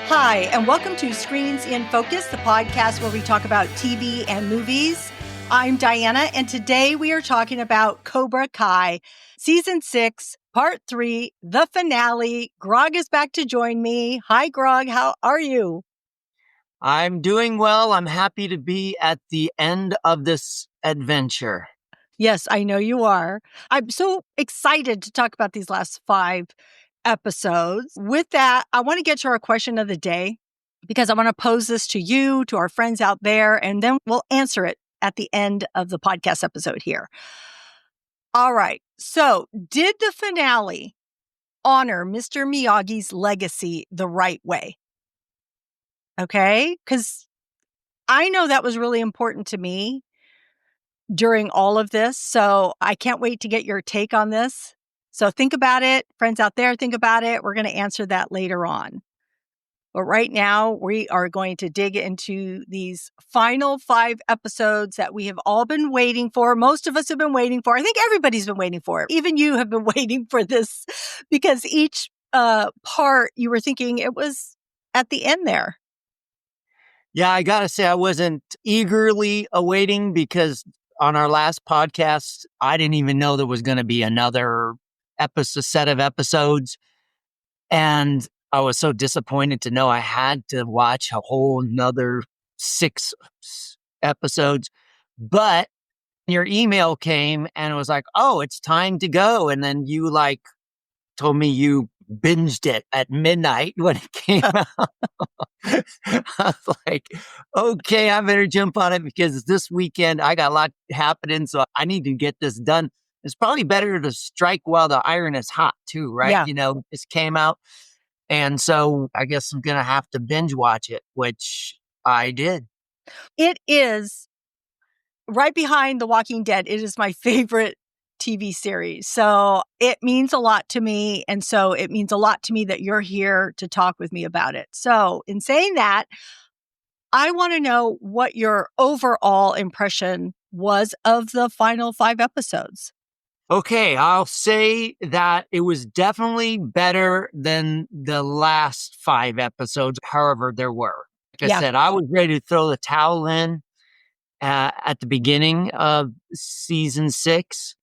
Hi, and welcome to Screens in Focus, the podcast where we talk about TV and movies. I'm Diana, and today we are talking about Cobra Kai, Season 6, Part 3, the finale. Grog is back to join me. Hi, Grog. How are you? I'm doing well. I'm happy to be at the end of this adventure. Yes, I know you are. I'm so excited to talk about these last 5 episodes. With that, I want to get to our question of the day because I want to pose this to you, to our friends out there, and then we'll answer it at the end of the podcast episode here. All right. So, did the finale honor Mr. Miyagi's legacy the right way? Okay? Because I know that was really important to me during all of this. So I can't wait to get your take on this. So think about it. Friends out there, think about it. We're going to answer that later on. But right now, we are going to dig into these final 5 episodes that we have all been waiting for. Most of us have been waiting for. I think everybody's been waiting for it. Even you have been waiting for this because each part you were thinking it was at the end there. Yeah, I got to say, I wasn't eagerly awaiting because on our last podcast, I didn't even know there was going to be another set of episodes. And I was so disappointed to know I had to watch a whole another 6 episodes. But your email came and it was like, oh, it's time to go. And then you told me you binged it at midnight when it came out. I was like, okay, I better jump on it because this weekend I got a lot happening. So I need to get this done. It's probably better to strike while the iron is hot too, right? Yeah. You know, this came out. And so I guess I'm going to have to binge watch it, which I did. It is right behind The Walking Dead. It is my favorite TV series. So it means a lot to me. And so it means a lot to me that you're here to talk with me about it. So in saying that, I want to know what your overall impression was of the final 5 episodes. Okay, I'll say that it was definitely better than the last 5 episodes, however there were. Like I said, I was ready to throw the towel in at the beginning of season 6.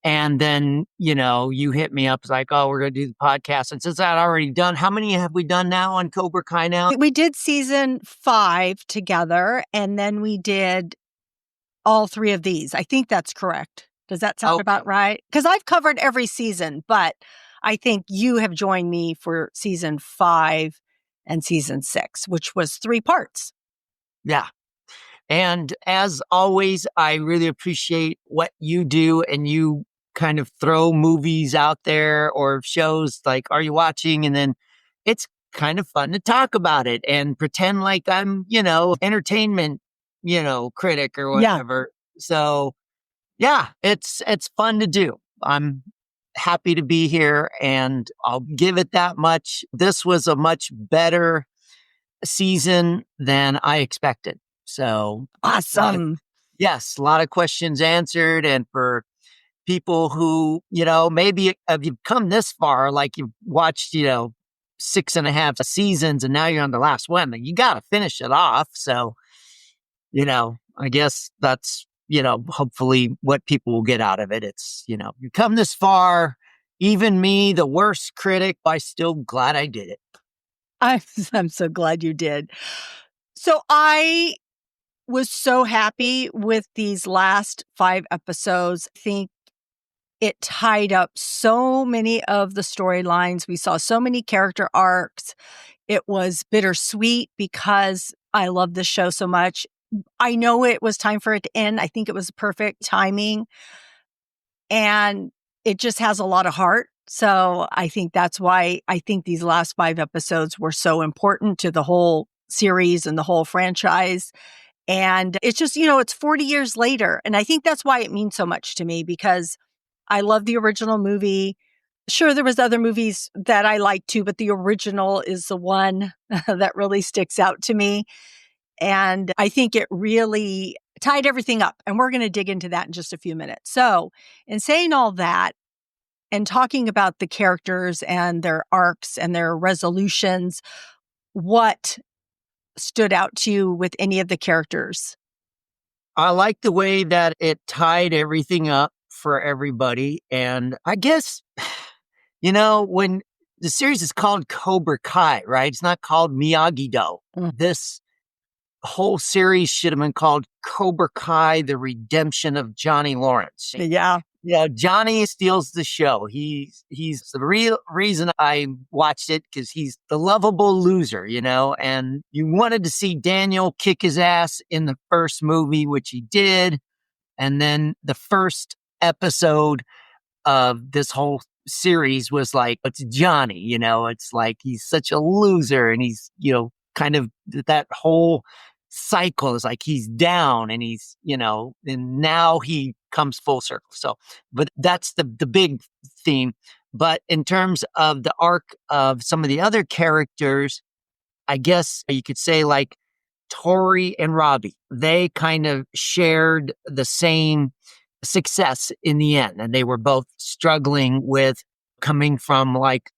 And then, you hit me up. It's like, oh, we're going to do the podcast. And since I'd already done, how many have we done now on Cobra Kai now? We did season 5 together, and then we did all 3 of these. I think that's correct. Does that sound about right? Because I've covered every season, but I think you have joined me for season 5 and season 6, which was 3 parts. Yeah. And as always, I really appreciate what you do, and you kind of throw movies out there or shows like, are you watching? And then it's kind of fun to talk about it and pretend like I'm, entertainment, critic or whatever. Yeah. So yeah, it's fun to do. I'm happy to be here, and I'll give it that much. This was a much better season than I expected. So awesome. Yes, a lot of questions answered. And for people who, maybe if you've come this far, like you've watched, 6.5 seasons and now you're on the last one, you got to finish it off. So, I guess that's, hopefully what people will get out of it. It's, you come this far, even me, the worst critic, I'm still glad I did it. I'm so glad you did. So I was so happy with these last 5 episodes. I think it tied up so many of the storylines. We saw so many character arcs. It was bittersweet because I love this show so much. I know it was time for it to end. I think it was perfect timing. And it just has a lot of heart. So I think that's why I think these last 5 episodes were so important to the whole series and the whole franchise. And it's just, it's 40 years later. And I think that's why it means so much to me, because I love the original movie. Sure, there was other movies that I liked too, but the original is the one that really sticks out to me. And I think it really tied everything up. And we're going to dig into that in just a few minutes. So in saying all that and talking about the characters and their arcs and their resolutions, what stood out to you with any of the characters? I like the way that it tied everything up for everybody. And I guess, when the series is called Cobra Kai, right? It's not called Miyagi-Do. This whole series should have been called Cobra Kai, The Redemption of Johnny Lawrence. Yeah. Yeah, Johnny steals the show. He's the real reason I watched it, because he's the lovable loser, and you wanted to see Daniel kick his ass in the first movie, which he did. And then the first episode of this whole series was like, it's Johnny, it's like he's such a loser, and he's, kind of that whole cycle is like he's down, and he's, and now he comes full circle. So, but that's the big theme. But in terms of the arc of some of the other characters, I guess you could say like Tori and Robbie, they kind of shared the same success in the end. And they were both struggling with coming from like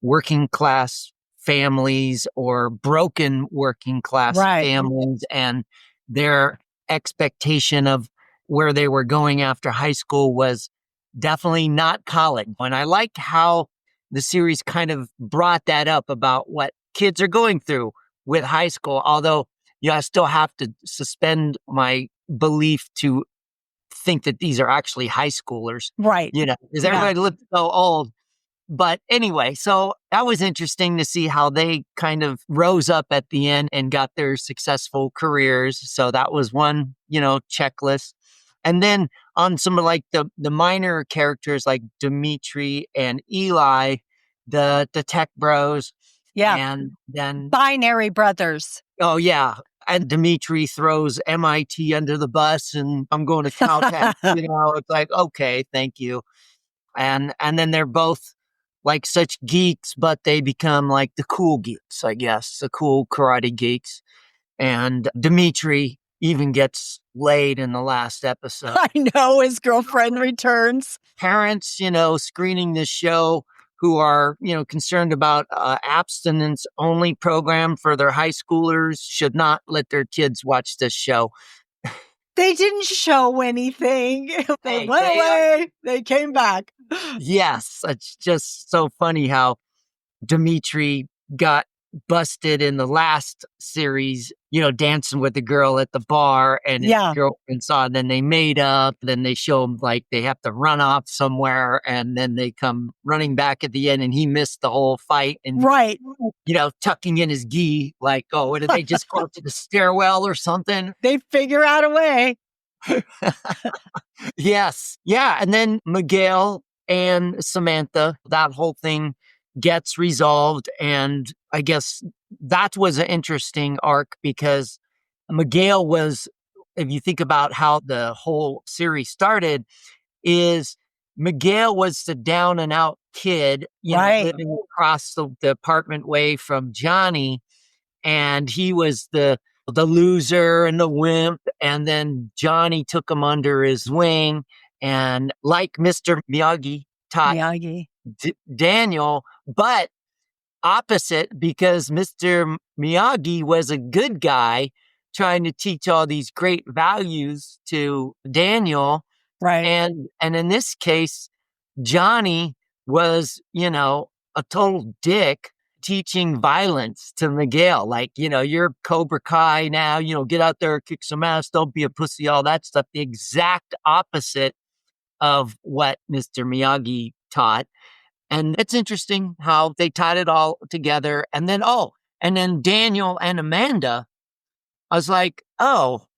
working class families or broken working class families, and their expectation of where they were going after high school was definitely not college. And I liked how the series kind of brought that up about what kids are going through with high school, although I still have to suspend my belief to think that these are actually high schoolers. Right. Because everybody looked so old. But anyway, so that was interesting to see how they kind of rose up at the end and got their successful careers. So that was one, checklist. And then on some of like the minor characters like Dimitri and Eli, the tech bros. Yeah. And then binary brothers. Oh, yeah. And Dimitri throws MIT under the bus, and I'm going to Caltech. It's like, okay, thank you. And then they're both like such geeks, but they become like the cool geeks, I guess, the cool karate geeks. And Dimitri even gets laid in the last episode. I know, his girlfriend returns. Parents, screening this show who are, concerned about abstinence only program for their high schoolers should not let their kids watch this show. They didn't show anything. They went away. They came back. Yes. It's just so funny how Dimitri got busted in the last series, dancing with the girl at the bar, and his girlfriend saw, and then they made up. Then they show him like they have to run off somewhere, and then they come running back at the end, and he missed the whole fight. And tucking in his gi, like, oh, did they just go up to the stairwell or something? They figure out a way. Yes. Yeah. And then Miguel and Samantha, that whole thing gets resolved. And I guess that was an interesting arc, because Miguel was, if you think about how the whole series started, is Miguel was the down and out kid, living across the apartment way from Johnny. And he was the loser and the wimp. And then Johnny took him under his wing. And like Mr. Miyagi taught Daniel, but opposite, because Mr. Miyagi was a good guy trying to teach all these great values to Daniel. Right. And in this case, Johnny was, a total dick, teaching violence to Miguel. Like, you're Cobra Kai now, get out there, kick some ass, don't be a pussy, all that stuff. The exact opposite of what Mr. Miyagi taught. And it's interesting how they tied it all together. And then, Daniel and Amanda, I was like, what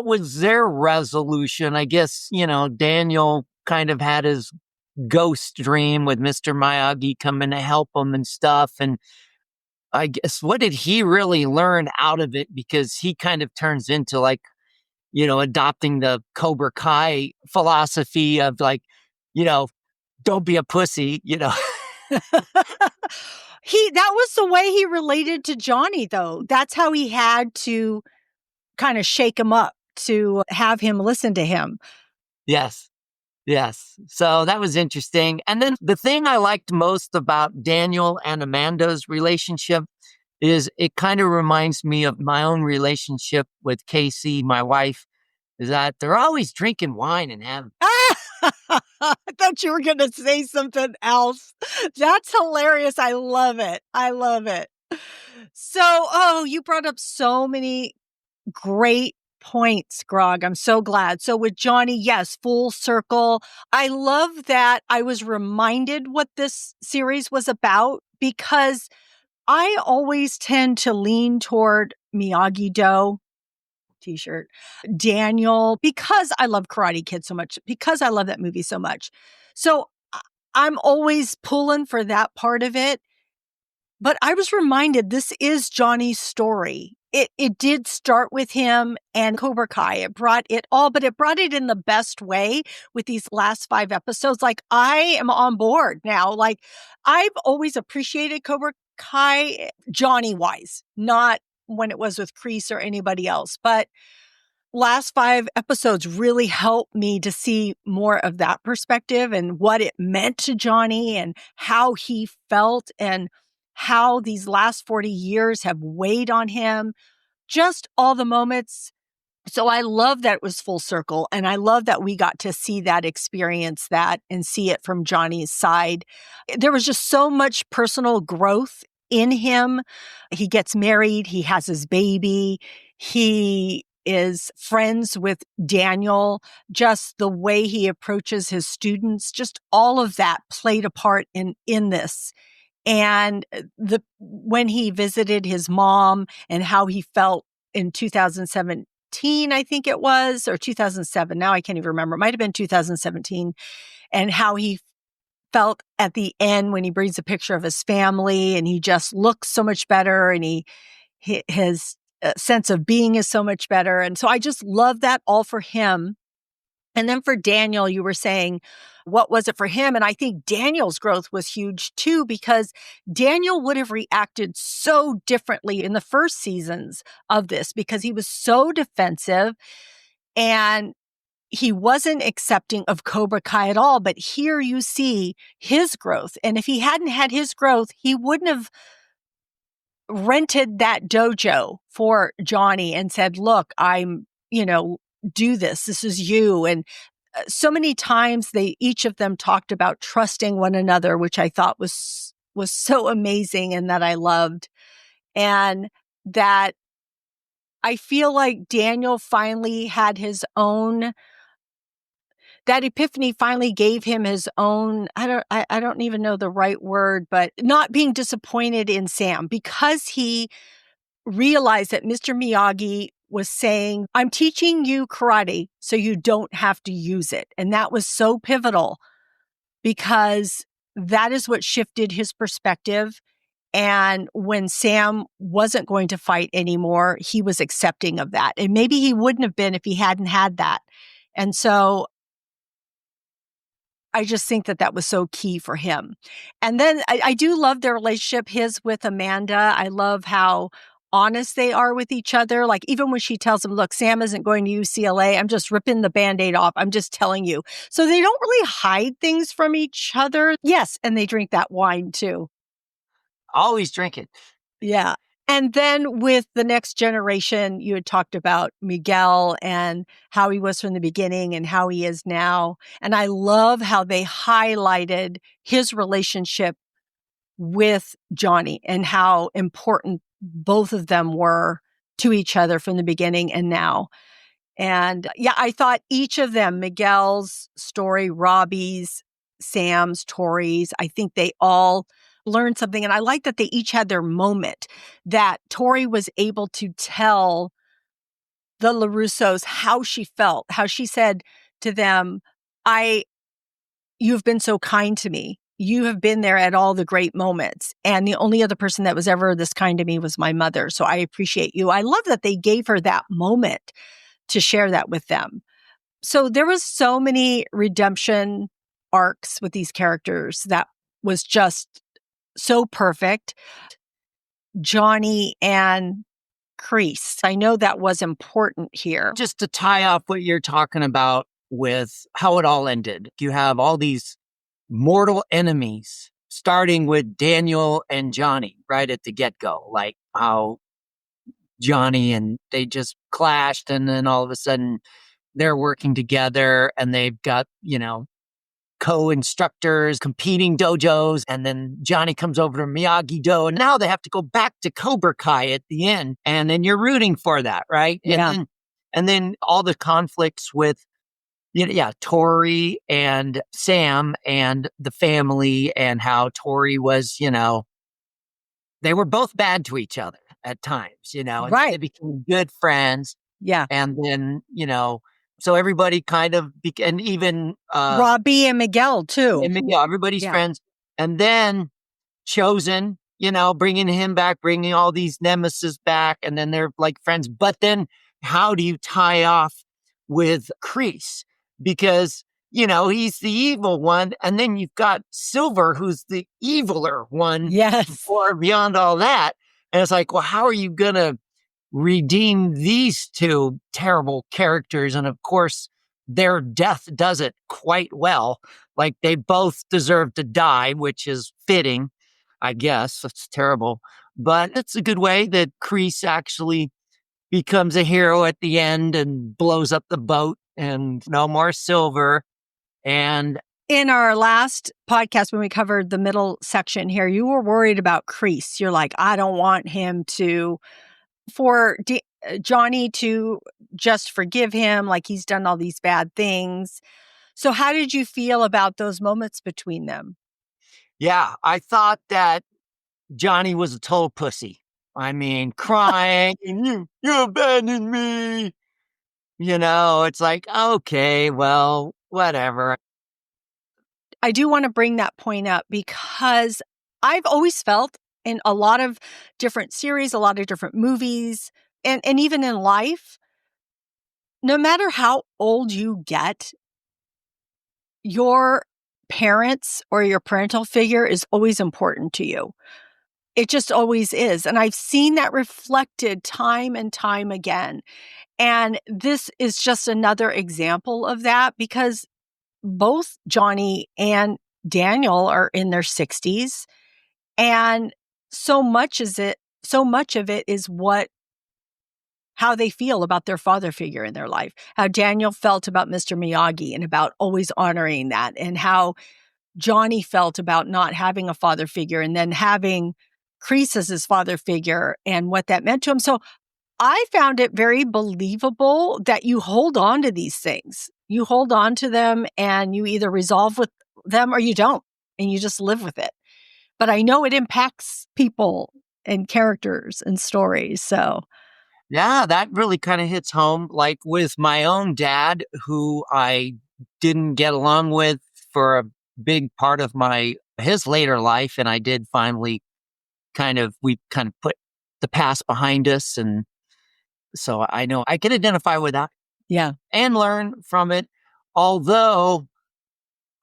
was their resolution? I guess, Daniel kind of had his ghost dream with Mr. Miyagi coming to help him and stuff. And I guess, what did he really learn out of it? Because he kind of turns into like, adopting the Cobra Kai philosophy of like, don't be a pussy, That was the way he related to Johnny, though. That's how he had to kind of shake him up to have him listen to him. Yes. Yes. So that was interesting. And then the thing I liked most about Daniel and Amanda's relationship is it kind of reminds me of my own relationship with Casey, my wife, is that they're always drinking wine and having. I thought you were going to say something else. That's hilarious. I love it. I love it. So, you brought up so many great points, Grog. I'm so glad. So with Johnny, yes, full circle. I love that I was reminded what this series was about because I always tend to lean toward Miyagi-Do t-shirt, Daniel, because I love Karate Kid so much, because I love that movie so much. So I'm always pulling for that part of it. But I was reminded this is Johnny's story. It did start with him and Cobra Kai. It brought it all, but it brought it in the best way with these last 5 episodes. Like, I am on board now. Like, I've always appreciated Cobra Kai Johnny wise, not when it was with Kreese or anybody else. But last 5 episodes really helped me to see more of that perspective and what it meant to Johnny and how he felt and how these last 40 years have weighed on him. Just all the moments. So I love that it was full circle. And I love that we got to see that, experience that, and see it from Johnny's side. There was just so much personal growth in him. He gets married. He has his baby. He is friends with Daniel. Just the way he approaches his students, just all of that played a part in this. And when he visited his mom and how he felt in 2017, I think it was, or 2007. Now I can't even remember. It might have been 2017. And how he felt at the end when he brings a picture of his family and he just looks so much better and his sense of being is so much better. And so I just love that all for him. And then for Daniel, you were saying, what was it for him? And I think Daniel's growth was huge too, because Daniel would have reacted so differently in the first seasons of this because he was so defensive and he wasn't accepting of Cobra Kai at all. But here you see his growth. And if he hadn't had his growth, he wouldn't have rented that dojo for Johnny and said, look, do this. This is you. And so many times each of them talked about trusting one another, which I thought was so amazing and that I loved. And that I feel like Daniel finally had his own, that epiphany finally gave him his own, I don't even know the right word, but not being disappointed in Sam because he realized that Mr. Miyagi was saying, I'm teaching you karate so you don't have to use it. And that was so pivotal because that is what shifted his perspective. And when Sam wasn't going to fight anymore, he was accepting of that. And maybe he wouldn't have been if he hadn't had that. And so I just think that was so key for him. And then I do love their relationship, his with Amanda. I love how honest they are with each other. Like even when she tells him, look, Sam isn't going to UCLA. I'm just ripping the Band-Aid off. I'm just telling you. So they don't really hide things from each other. Yes. And they drink that wine too. Always drink it. Yeah. And then with the next generation, you had talked about Miguel and how he was from the beginning and how he is now. And I love how they highlighted his relationship with Johnny and how important both of them were to each other from the beginning and now. And yeah, I thought each of them, Miguel's story, Robbie's, Sam's, Tori's, I think they all learned something. And I like that they each had their moment, that Tori was able to tell the LaRussos how she felt, how she said to them, you've been so kind to me. You have been there at all the great moments. And the only other person that was ever this kind to me was my mother. So I appreciate you. I love that they gave her that moment to share that with them. So there was so many redemption arcs with these characters that was just so perfect. Johnny and Kreese, I know that was important here. Just to tie off what you're talking about with how it all ended. You have all these mortal enemies, starting with Daniel and Johnny right at the get-go, like how Johnny and they just clashed, and then all of a sudden they're working together and they've got, co-instructors, competing dojos, and then Johnny comes over to Miyagi Do, and now they have to go back to Cobra Kai at the end, and then you're rooting for that, right? Yeah. And then all the conflicts with, Tori and Sam and the family, and how Tori was, they were both bad to each other at times, and so they Right. became good friends. Yeah. And then, so everybody kind of, and even Robbie and Miguel too. and Miguel, everybody's Yeah. friends. And then Chosen, bringing him back, bringing all these nemesis back, and then they're like friends. But then how do you tie off with Kreese? Because, he's the evil one. And then you've got Silver, who's the eviler one. Yes. Or beyond all that. And it's like, well, how are you going to redeem these two terrible characters? And of course, their death does it quite well. Like, they both deserve to die, which is fitting, I guess. It's terrible. But it's a good way that Kreese actually becomes a hero at the end and blows up the boat, and no more Silver. And in our last podcast, when we covered the middle section here, you were worried about Kreese. You're like, I don't want him for Johnny to just forgive him, like he's done all these bad things. So how did you feel about those moments between them? yeah, I thought that Johnny was a total pussy. I mean, crying, and you abandoned me. It's like, okay, well, whatever. I do want to bring that point up because I've always felt in a lot of different series, a lot of different movies, and even in life, no matter how old you get, your parents or your parental figure is always important to you. It just always is. And I've seen that reflected time and time again. And this is just another example of that because both Johnny and Daniel are in their 60s. And so much of it is how they feel about their father figure in their life, how Daniel felt about Mr. Miyagi and about always honoring that, and how Johnny felt about not having a father figure and then having Kreese as his father figure and what that meant to him. So I found it very believable that you hold on to these things. You hold on to them and you either resolve with them or you don't, and you just live with it. But I know it impacts people and characters and stories. So Yeah, that really kind of hits home. Like with my own dad, who I didn't get along with for a big part of his later life. And I did finally we kind of put the past behind us. And so I know I can identify with that. yeah. And learn from it. Although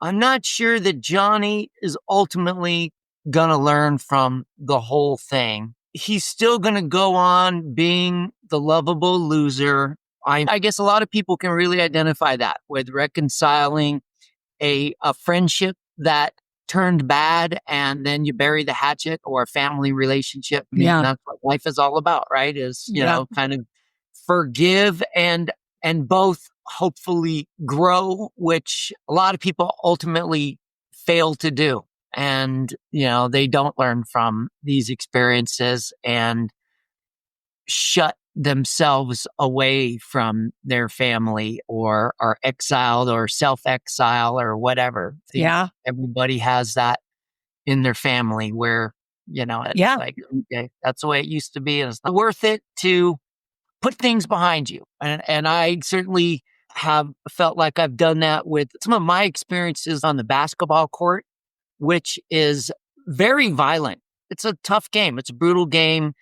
I'm not sure that Johnny is ultimately going to learn from the whole thing. He's still going to go on being the lovable loser. I guess a lot of people can really identify that with reconciling a friendship that turned bad, and then you bury the hatchet, or a family relationship. I mean, Yeah. that's what life is all about, right? Is, Yeah. kind of forgive and both hopefully grow, which a lot of people ultimately fail to do. And, they don't learn from these experiences and shut themselves away from their family, or are exiled or self-exile or whatever. Yeah. Everybody has that in their family where, it's Yeah. like, okay, that's the way it used to be. And it's not worth it to put things behind you. And I certainly have felt like I've done that with some of my experiences on the basketball court, which is very violent. It's a tough game. It's a brutal game.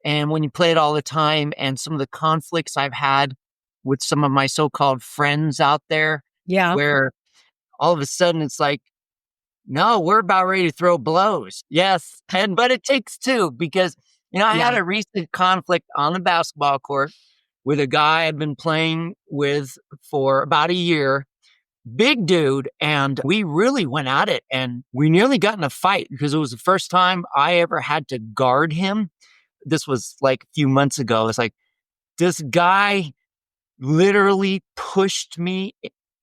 And when you play it all the time, and some of the conflicts I've had with some of my so-called friends out there, Yeah. where all of a sudden it's like, no, we're about ready to throw blows. Yes. But it takes two, because, I had a recent conflict on the basketball court with a guy I've been playing with for about a year. big dude, and we really went at it, and we nearly got in a fight because it was the first time I ever had to guard him. This was like a few months ago. It's like this guy literally pushed me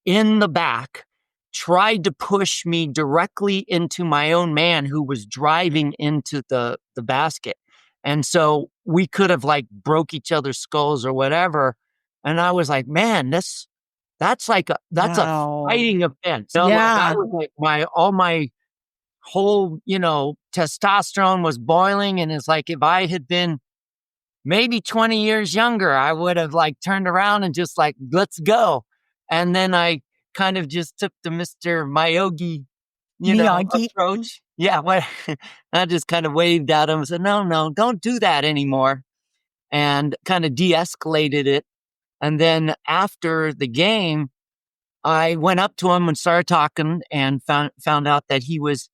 in the back, tried to push me directly into my own man who was driving into the basket. And so we could have like broke each other's skulls or whatever. And I was like, man, that's a Wow. fighting offense. You know, like I Yeah. was like all my whole, testosterone was boiling. And it's like, if I had been maybe 20 years younger, I would have like turned around and just like, let's go. And then I kind of just took the Mr. Miyagi, Miyagi. approach. Yeah. I just kind of waved at him and said, no, don't do that anymore. And kind of de-escalated it. And then after the game, I went up to him and started talking and found out that he was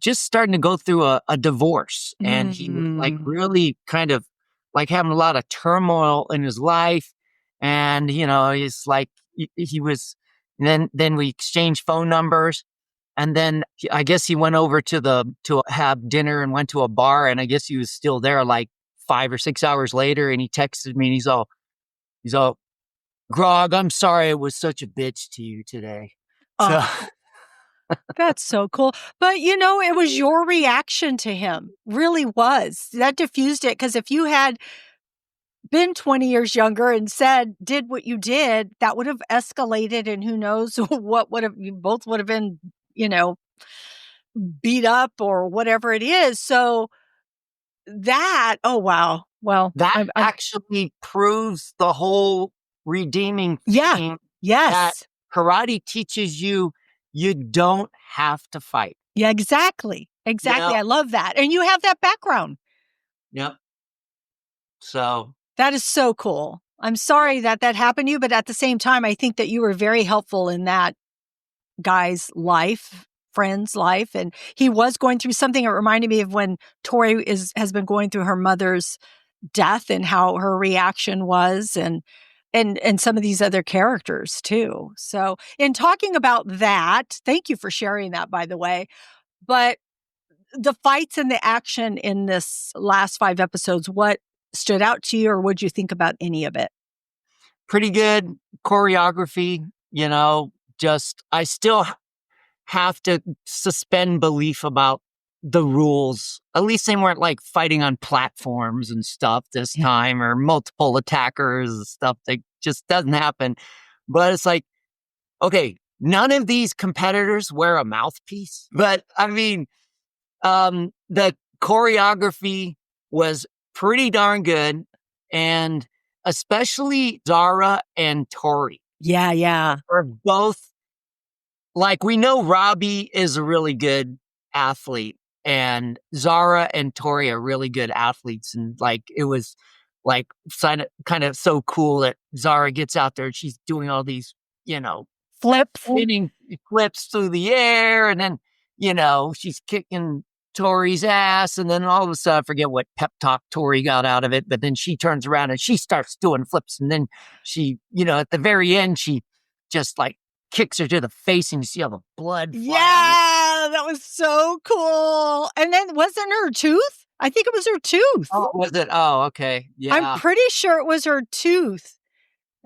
just starting to go through a divorce. And he was like really kind of like having a lot of turmoil in his life. And, he's like, he was, then we exchanged phone numbers. And then I guess he went over to have dinner and went to a bar. And I guess he was still there like 5 or 6 hours later. And he texted me and he's all, Grog, I'm sorry I was such a bitch to you today. So Oh, that's so cool. But it was your reaction to him. Really was. That diffused it. Because if you had been 20 years younger and did what you did, that would have escalated, and who knows you both would have been, beat up or whatever it is. So oh wow. Well, that I'm actually proves the whole redeeming yeah. theme that Yes. karate teaches you don't have to fight. Yeah, exactly. Exactly. I love that. And you have that background. Yep. So That is so cool. I'm sorry that happened to you, but at the same time, I think that you were very helpful in that guy's friend's life. And he was going through something. It reminded me of when Tori has been going through her mother's death and how her reaction was, and some of these other characters too. So in talking about that, thank you for sharing that, by the way. But the fights and the action in this last 5 episodes, what stood out to you, or what'd you think about any of it? pretty good choreography, I still have to suspend belief about the rules. At least they weren't like fighting on platforms and stuff this time, or multiple attackers and stuff that just doesn't happen. But it's like, okay, none of these competitors wear a mouthpiece. But I mean, the choreography was pretty darn good. And especially Zara and Tori Yeah. are both, like, we know Robbie is a really good athlete, and Zara and Tori are really good athletes. And like, it was like kind of so cool that Zara gets out there and she's doing all these, Flips. spinning flips through the air. And then, she's kicking Tori's ass. And then all of a sudden, I forget what pep talk Tori got out of it, but then she turns around and she starts doing flips. And then she, at the very end, she just like kicks her to the face and you see all the blood flying. Yeah, that was so cool. And then wasn't her tooth? I think it was her tooth. Oh, was it? Oh, okay. Yeah. I'm pretty sure it was her tooth.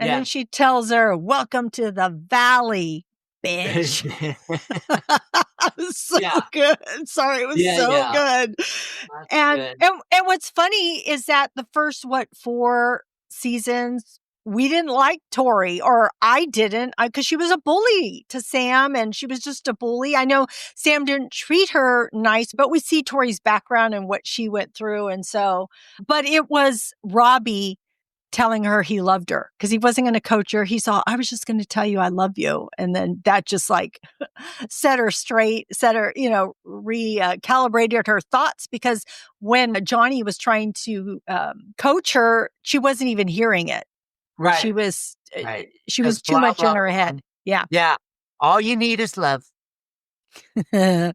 And then she tells her, "Welcome to the valley, bitch." It was so good. Sorry, it was so good. And what's funny is that the first 4 seasons, we didn't like Tori, or I didn't, because she was a bully to Sam, and she was just a bully. I know Sam didn't treat her nice, but we see Tori's background and what she went through, and so. But it was Robbie telling her he loved her, because he wasn't going to coach her. He saw, I was just going to tell you I love you. And then that just like set her straight, recalibrated her thoughts, because when Johnny was trying to coach her, she wasn't even hearing it. Right. She was too much in her head. Yeah. Yeah. All you need is love. Yeah.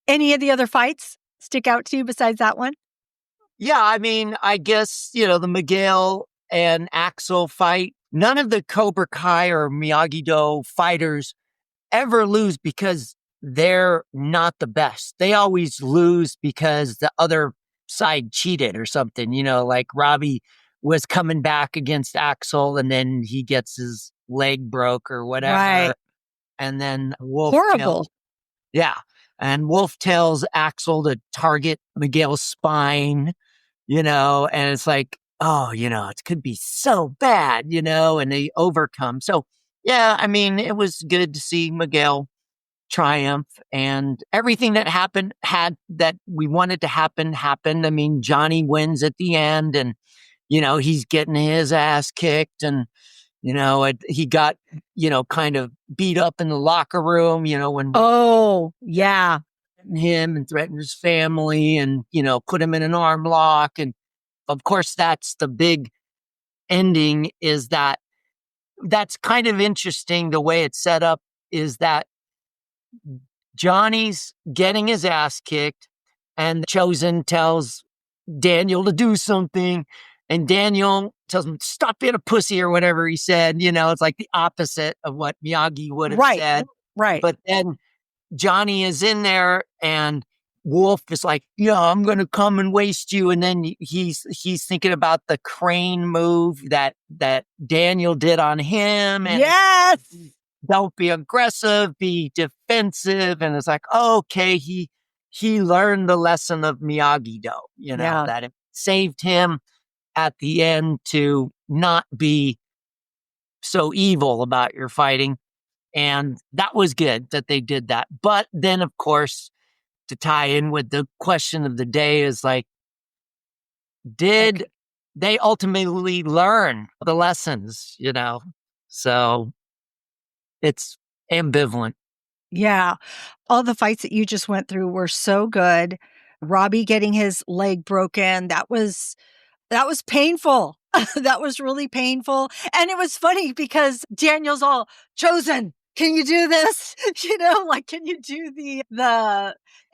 Any of the other fights stick out to you besides that one? Yeah, I mean, I guess, the Miguel and Axel fight none of the Cobra Kai or Miyagi-Do fighters ever lose because they're not the best. They always lose because the other side cheated or something, like Robbie was coming back against Axel and then he gets his leg broke or Right. whatever. And then Horrible. yeah. And Wolf tells Axel to target Miguel's spine, and it's like, oh, it could be so bad, and they overcome. So, yeah, I mean, it was good to see Miguel triumph and everything that that we wanted to happen happened. I mean, Johnny wins at the end and, he's getting his ass kicked and, he got, kind of beat up in the locker room, when Oh, yeah. him and threatened his family and, put him in an arm lock. And of course, that's the big ending is that's kind of interesting. The way it's set up is that Johnny's getting his ass kicked and Chosen tells Daniel to do something. And Daniel tells him, stop being a pussy or whatever he said. It's like the opposite of what Miyagi would have said. Right. But then Johnny is in there and Wolf is like, yeah, I'm going to come and waste you. And then he's thinking about the crane move that Daniel did on him. And yes. Don't be aggressive, be defensive. And it's like, oh, okay, he learned the lesson of Miyagi-Do, that it saved him at the end to not be so evil about your fighting. And that was good that they did that. But then, of course, to tie in with the question of the day is like, did they ultimately learn the lessons, So it's ambivalent. Yeah. All the fights that you just went through were so good. Robbie getting his leg broken, that was painful. That was really painful. And it was funny because Daniel's all, Chosen, can you do this? Like, can you do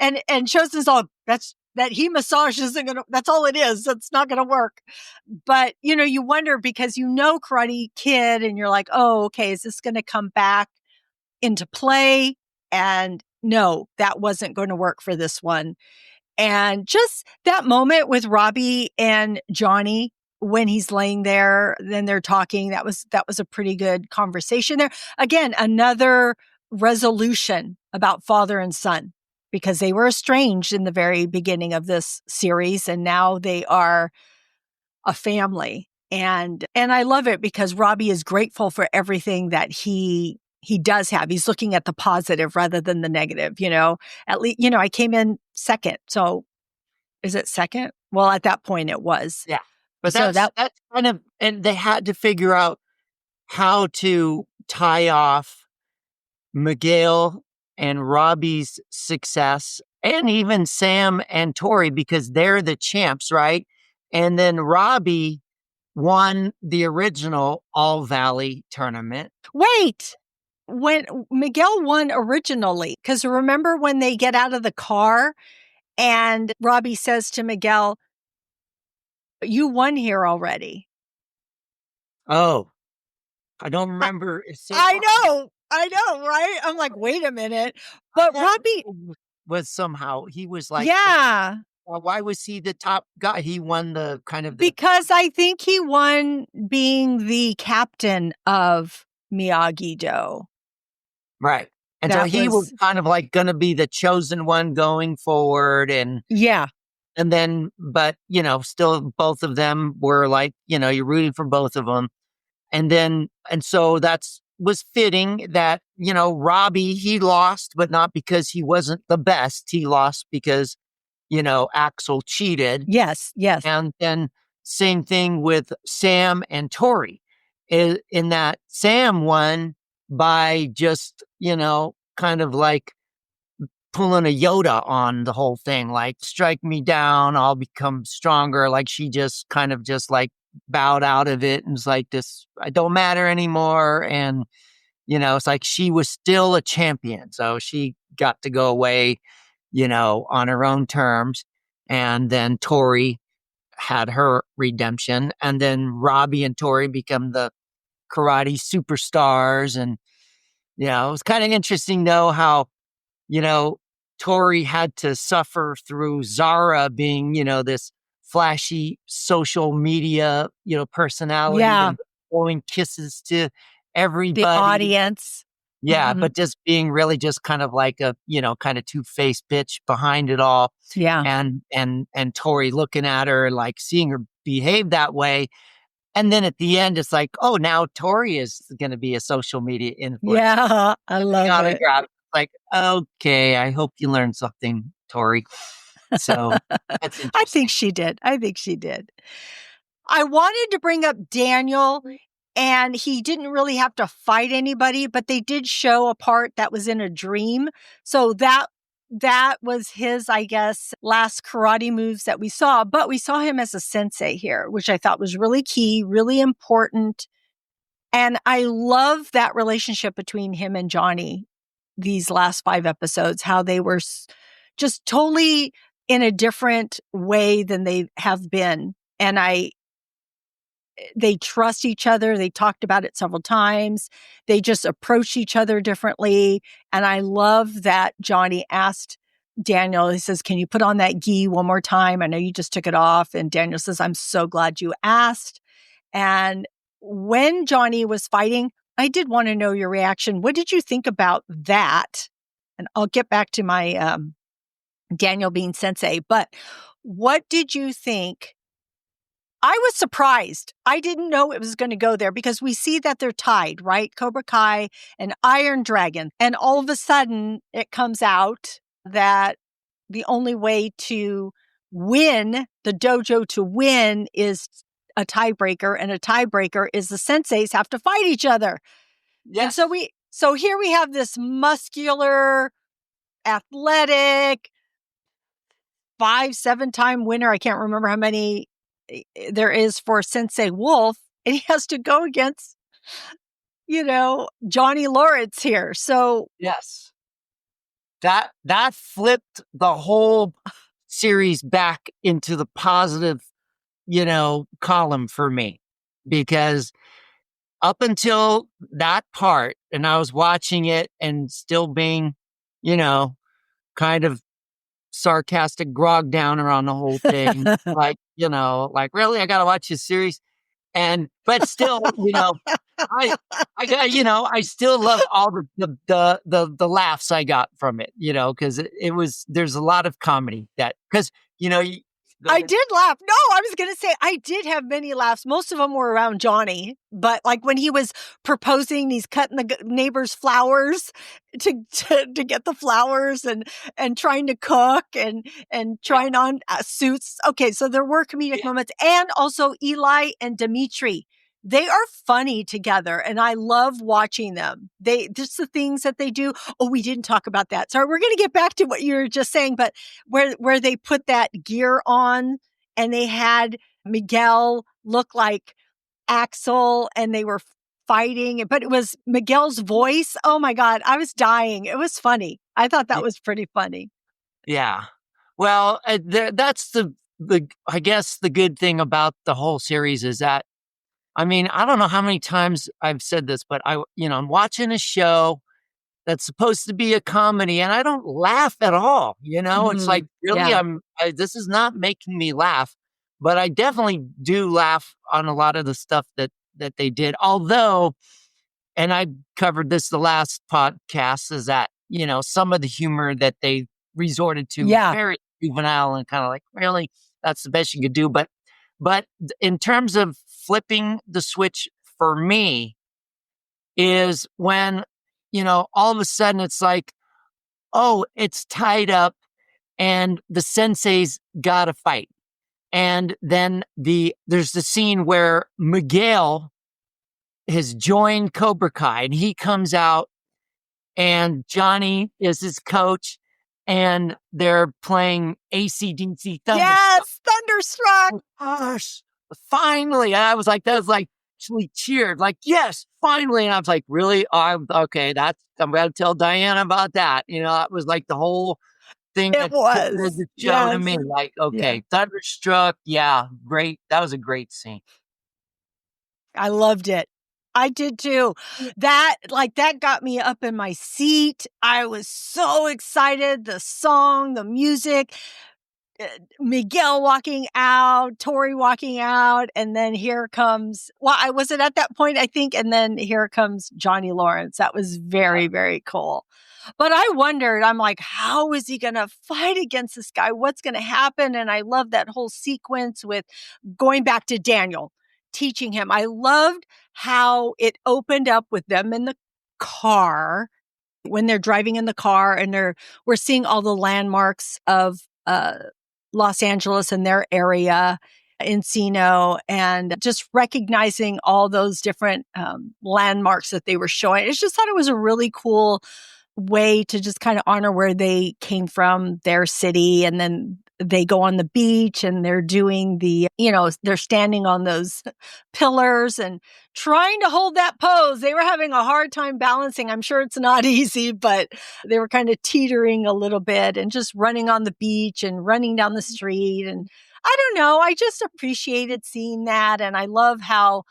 and Chosen's all, that he massage isn't going to, that's all it is. That's not going to work. But, you wonder because Karate Kid and you're like, oh, okay, is this going to come back into play? And no, that wasn't going to work for this one. And just that moment with Robbie and Johnny when he's laying there, then they're talking. That was a pretty good conversation there. Again, another resolution about father and son because they were estranged in the very beginning of this series and now they are a family. And I love it because Robbie is grateful for everything that he does have. He's looking at the positive rather than the negative, At least, I came in second. So is it second? Well, at that point it was. Yeah. But So that's kind of, and they had to figure out how to tie off Miguel and Robbie's success and even Sam and Tori because they're the champs, right? And then Robbie won the original All Valley tournament. Wait, when Miguel won originally, because remember when they get out of the car and Robbie says to Miguel, you won here already. Oh, I don't remember. I know, right? I'm like, wait a minute. But Robbie was somehow, he was like, yeah. Why was he the top guy? He won the kind of because I think he won being the captain of Miyagi-Do. Right. And so he was kind of like going to be the chosen one going forward. And yeah. And then, but, still both of them were like, you're rooting for both of them. And so was fitting that, Robbie, he lost, but not because he wasn't the best. He lost because, Axel cheated. Yes. And then same thing with Sam and Tori in that Sam won by just, kind of like pulling a Yoda on the whole thing, like strike me down, I'll become stronger. Like she just kind of just like bowed out of it and was like, this, I don't matter anymore. And, it's like she was still a champion. So she got to go away, on her own terms. And then Tori had her redemption. And then Robbie and Tori become the karate superstars. And, it was kind of interesting, though, how, Tori had to suffer through Zara being, this flashy social media, personality Yeah. and blowing kisses to The everybody. audience. Yeah, but just being really just kind of like a, kind of two-faced bitch behind it all. Yeah. And Tori looking at her, like seeing her behave that way. And then at the end, it's like, oh, now Tori is going to be a social media influencer. Yeah, I love it. Like, okay, I hope you learned something, Tori. So that's interesting. I think she did. I wanted to bring up Daniel, and he didn't really have to fight anybody, but they did show a part that was in a dream. So that was his, I guess, last karate moves that we saw. But we saw him as a sensei here, which I thought was really key, really important. And I love that relationship between him and Johnny these last 5 episodes, how they were just totally in a different way than they have been. And they trust each other. They talked about it several times. They just approach each other differently. And I love that Johnny asked Daniel, he says, can you put on that gi one more time? I know you just took it off. And Daniel says, I'm so glad you asked. And when Johnny was fighting, I did want to know your reaction. What did you think about that? And I'll get back to my Daniel being sensei, but what did you think? I was surprised. I didn't know it was going to go there because we see that they're tied, right? Cobra Kai and Iron Dragon. And all of a sudden it comes out that the only way to win, the dojo to win, is a tiebreaker, and a tiebreaker is the senseis have to fight each other. Yes. And so here we have this muscular, athletic, 5-7-time winner. I can't remember how many there is for Sensei Wolf, and he has to go against, Johnny Lawrence here. So yes, that flipped the whole series back into the positive, column for me, because up until that part, and I was watching it and still being, kind of sarcastic grog downer on the whole thing. Like, really, I got to watch this series. But still, I I still love all the laughs I got from it, because there's a lot of comedy because, I did laugh. No, I was going to say I did have many laughs. Most of them were around Johnny, but like when he was proposing, he's cutting the neighbor's flowers to get the flowers and trying to cook and trying on suits. Okay, so there were comedic moments, and also Eli and Dimitri. They are funny together, and I love watching them. Just the things that they do. Oh, we didn't talk about that. Sorry, we're going to get back to what you were just saying, but where they put that gear on and they had Miguel look like Axel and they were fighting, but it was Miguel's voice. Oh my God, I was dying. It was funny. I thought that was pretty funny. Yeah. Well, that's the I guess the good thing about the whole series is that, I mean, I don't know how many times I've said this, but I'm watching a show that's supposed to be a comedy and I don't laugh at all. It's like, really, this is not making me laugh, but I definitely do laugh on a lot of the stuff that they did. Although, and I covered this the last podcast, is that, some of the humor that they resorted to, very juvenile and kind of like, really, that's the best you could do. But in terms of flipping the switch for me is when, all of a sudden it's like, oh, it's tied up and the sensei's got to fight. And then there's the scene where Miguel has joined Cobra Kai and he comes out and Johnny is his coach and they're playing AC/DC Thunderstruck. Yes, Thunderstruck. Oh, gosh, finally. And I was like, actually cheered, like, yes, finally. And I was like, really? Okay, I'm going to tell Diana about that. That was like the whole thing. It was the show to me. Like, okay, Thunderstruck. Yeah, great. That was a great scene. I loved it. I did too. That got me up in my seat. I was so excited. The song, the music, Miguel walking out, Tori walking out, and then here comes, I wasn't at that point, I think, and then here comes Johnny Lawrence. That was very, very cool. But I wondered, I'm like, how is he going to fight against this guy? What's going to happen? And I love that whole sequence with going back to Daniel, teaching him. I loved how it opened up with them in the car when they're driving in the car and we're seeing all the landmarks of Los Angeles and their area, Encino, and just recognizing all those different landmarks that they were showing. I just thought it was a really cool way to just kind of honor where they came from, their city. And then they go on the beach and they're doing they're standing on those pillars and trying to hold that pose. They were having a hard time balancing. I'm sure it's not easy, but they were kind of teetering a little bit and just running on the beach and running down the street. And I don't know, I just appreciated seeing that. And I love how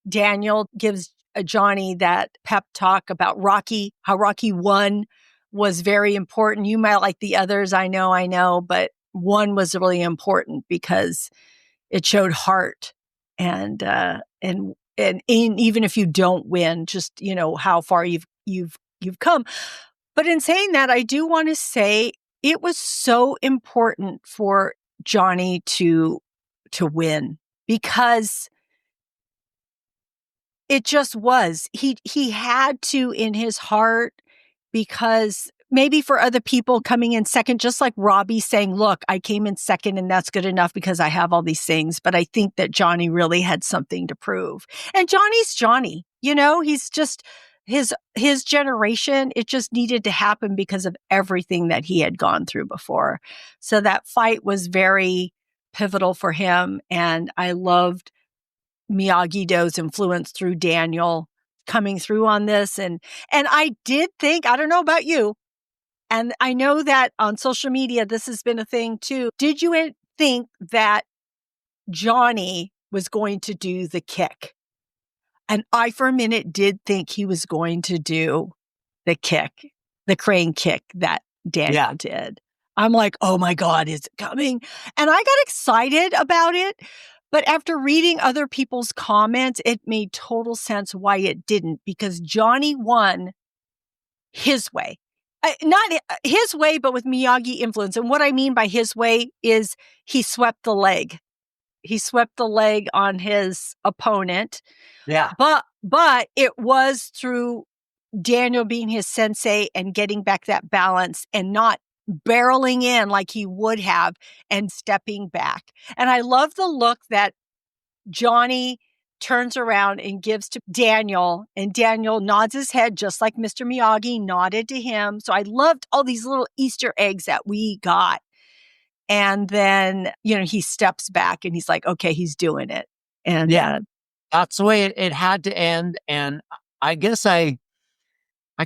Daniel gives Johnny that pep talk about Rocky, how Rocky 1 was very important. You might like the others, I know, but 1 was really important because it showed heart and even if you don't win, just how far you've come. But in saying that, I do want to say it was so important for Johnny to win because it just was. He had to in his heart, because maybe for other people coming in second, just like Robbie saying, look, I came in second and that's good enough because I have all these things. But I think that Johnny really had something to prove. And Johnny's Johnny, he's just his generation. It just needed to happen because of everything that he had gone through before. So that fight was very pivotal for him. And I loved Miyagi-Do's influence through Daniel coming through on this. And I did think, I don't know about you, and I know that on social media, this has been a thing too. Did you think that Johnny was going to do the kick? And I, for a minute, did think he was going to do the kick, the crane kick that Daniel did. I'm like, oh my God, is it coming? And I got excited about it. But after reading other people's comments, it made total sense why it didn't, because Johnny won his way. Not his way, but with Miyagi influence. And what I mean by his way is he swept the leg. He swept the leg on his opponent. Yeah. But it was through Daniel being his sensei and getting back that balance and not barreling in like he would have and stepping back. And I love the look that Johnny turns around and gives to Daniel, and Daniel nods his head just like Mr. Miyagi nodded to him. So I loved all these little Easter eggs that we got. And then, he steps back and he's like, okay, he's doing it. And that's the way it had to end. And I guess I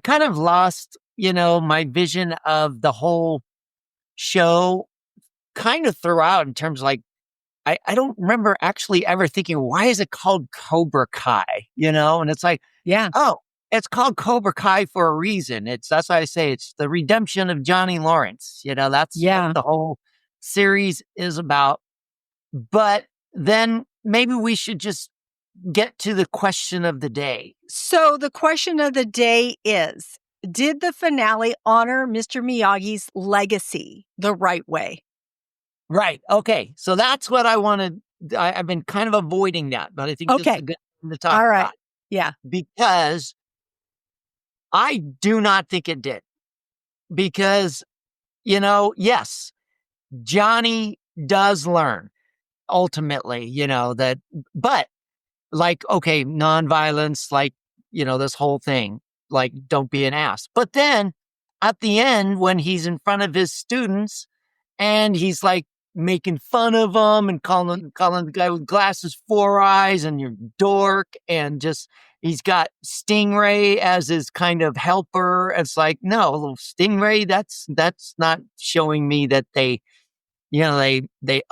kind of lost, my vision of the whole show kind of throughout in terms of like, I don't remember actually ever thinking, why is it called Cobra Kai? And it's like, oh, it's called Cobra Kai for a reason. That's why I say it's the redemption of Johnny Lawrence. That's what the whole series is about. But then maybe we should just get to the question of the day. So the question of the day is, did the finale honor Mr. Miyagi's legacy the right way? Right. Okay. So that's what I wanted. I've been kind of avoiding that, but I think this is a good thing to talk about. Yeah. Because I do not think it did. Because, yes, Johnny does learn ultimately, but like, okay, nonviolence, like, this whole thing, like, don't be an ass. But then at the end, when he's in front of his students and he's like making fun of them and calling the guy with glasses 4 eyes and you're dork, and just, he's got Stingray as his kind of helper. It's like, no, Stingray, that's not showing me that they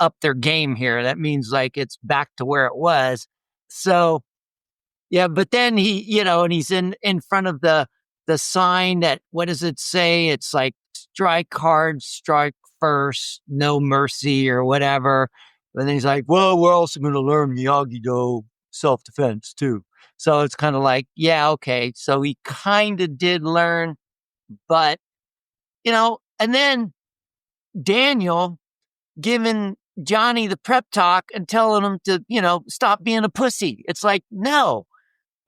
up their game here. That means like it's back to where it was. So, Yeah, but then and he's in front of the sign that, what does it say? It's like strike hard, strike first, no mercy or whatever. And then he's like, well, we're also going to learn Miyagi-Do self-defense too. So it's kind of like, yeah, okay. So he kind of did learn, but and then Daniel giving Johnny the prep talk and telling him to, stop being a pussy. It's like, no,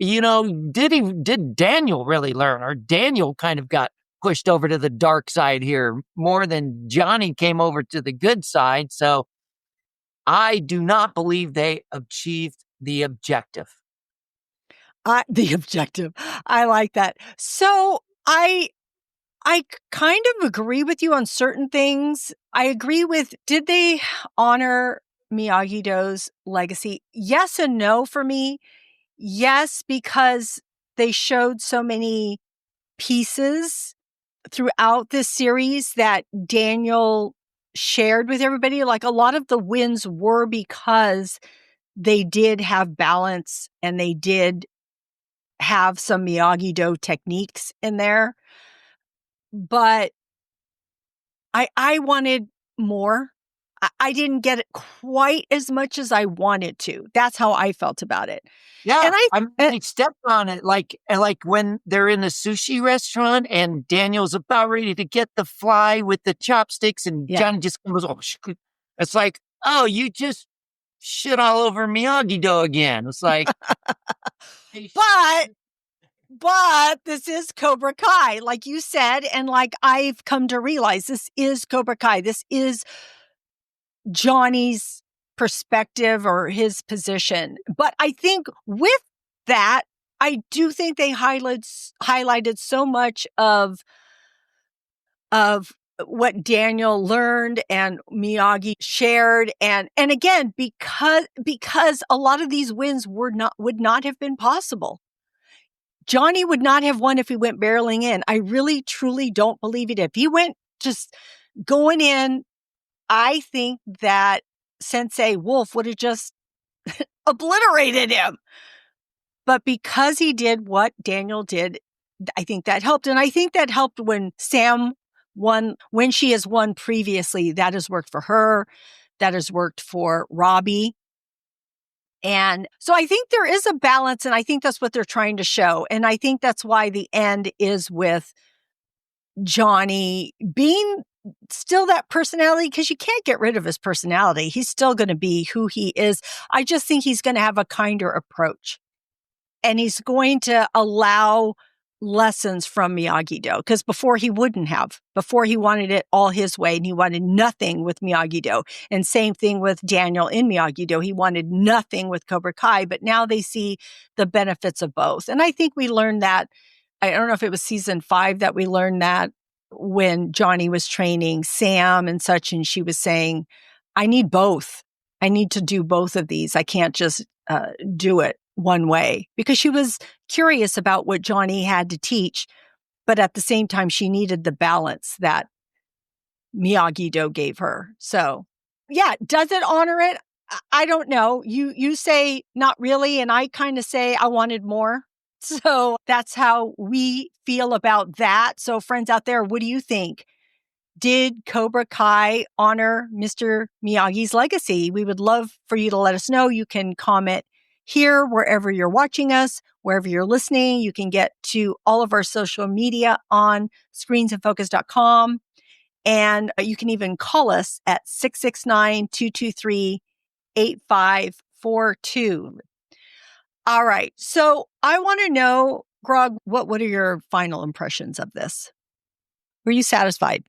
did Daniel really learn, or Daniel kind of got pushed over to the dark side here more than Johnny came over to the good side. So I do not believe they achieved the objective. The objective. I like that. So I kind of agree with you on certain things. I agree with, did they honor Miyagi-Do's legacy? Yes and no for me. Yes, because they showed so many pieces throughout this series that Daniel shared with everybody. Like, a lot of the wins were because they did have balance and they did have some Miyagi-Do techniques in there. But I wanted more. I didn't get it quite as much as I wanted to. That's how I felt about it. Yeah, And they stepped on it like when they're in the sushi restaurant and Daniel's about ready to get the fly with the chopsticks, and Johnny just goes, "Oh, it's like, oh, you just shit all over Miyagi-Do again." It's like, but this is Cobra Kai, like you said, and like I've come to realize, this is Cobra Kai. This is Johnny's perspective or his position. But I think with that, I do think they highlighted so much of what Daniel learned and Miyagi shared. And again, because a lot of these wins would not have been possible. Johnny would not have won if he went barreling in. I really, truly don't believe it. If he went just going in, I think that Sensei Wolf would have just obliterated him. But because he did what Daniel did, I think that helped. And I think that helped when Sam won, when she has won previously. That has worked for her. That has worked for Robbie. And so I think there is a balance, and I think that's what they're trying to show. And I think that's why the end is with Johnny being still that personality, because you can't get rid of his personality. He's still going to be who he is. I just think he's going to have a kinder approach, and he's going to allow lessons from Miyagi-Do, because before he wouldn't have. Before, he wanted it all his way and he wanted nothing with Miyagi-Do. And same thing with Daniel in Miyagi-Do. He wanted nothing with Cobra Kai, but now they see the benefits of both. And I think we learned that. I don't know if it was season 5 that we learned that, when Johnny was training Sam and such, and she was saying, I need both. I need to do both of these. I can't just do it one way, because she was curious about what Johnny had to teach, but at the same time, she needed the balance that Miyagi-Do gave her. So, yeah, does it honor it? I don't know. You say not really, and I kind of say I wanted more. So that's how we feel about that. So, friends out there, what do you think? Did Cobra Kai honor Mr. Miyagi's legacy? We would love for you to let us know. You can comment here, wherever you're watching us, wherever you're listening. You can get to all of our social media on screensandfocus.com. And you can even call us at 669-223-8542. All right. So I want to know, Grog, what are your final impressions of this? Were you satisfied?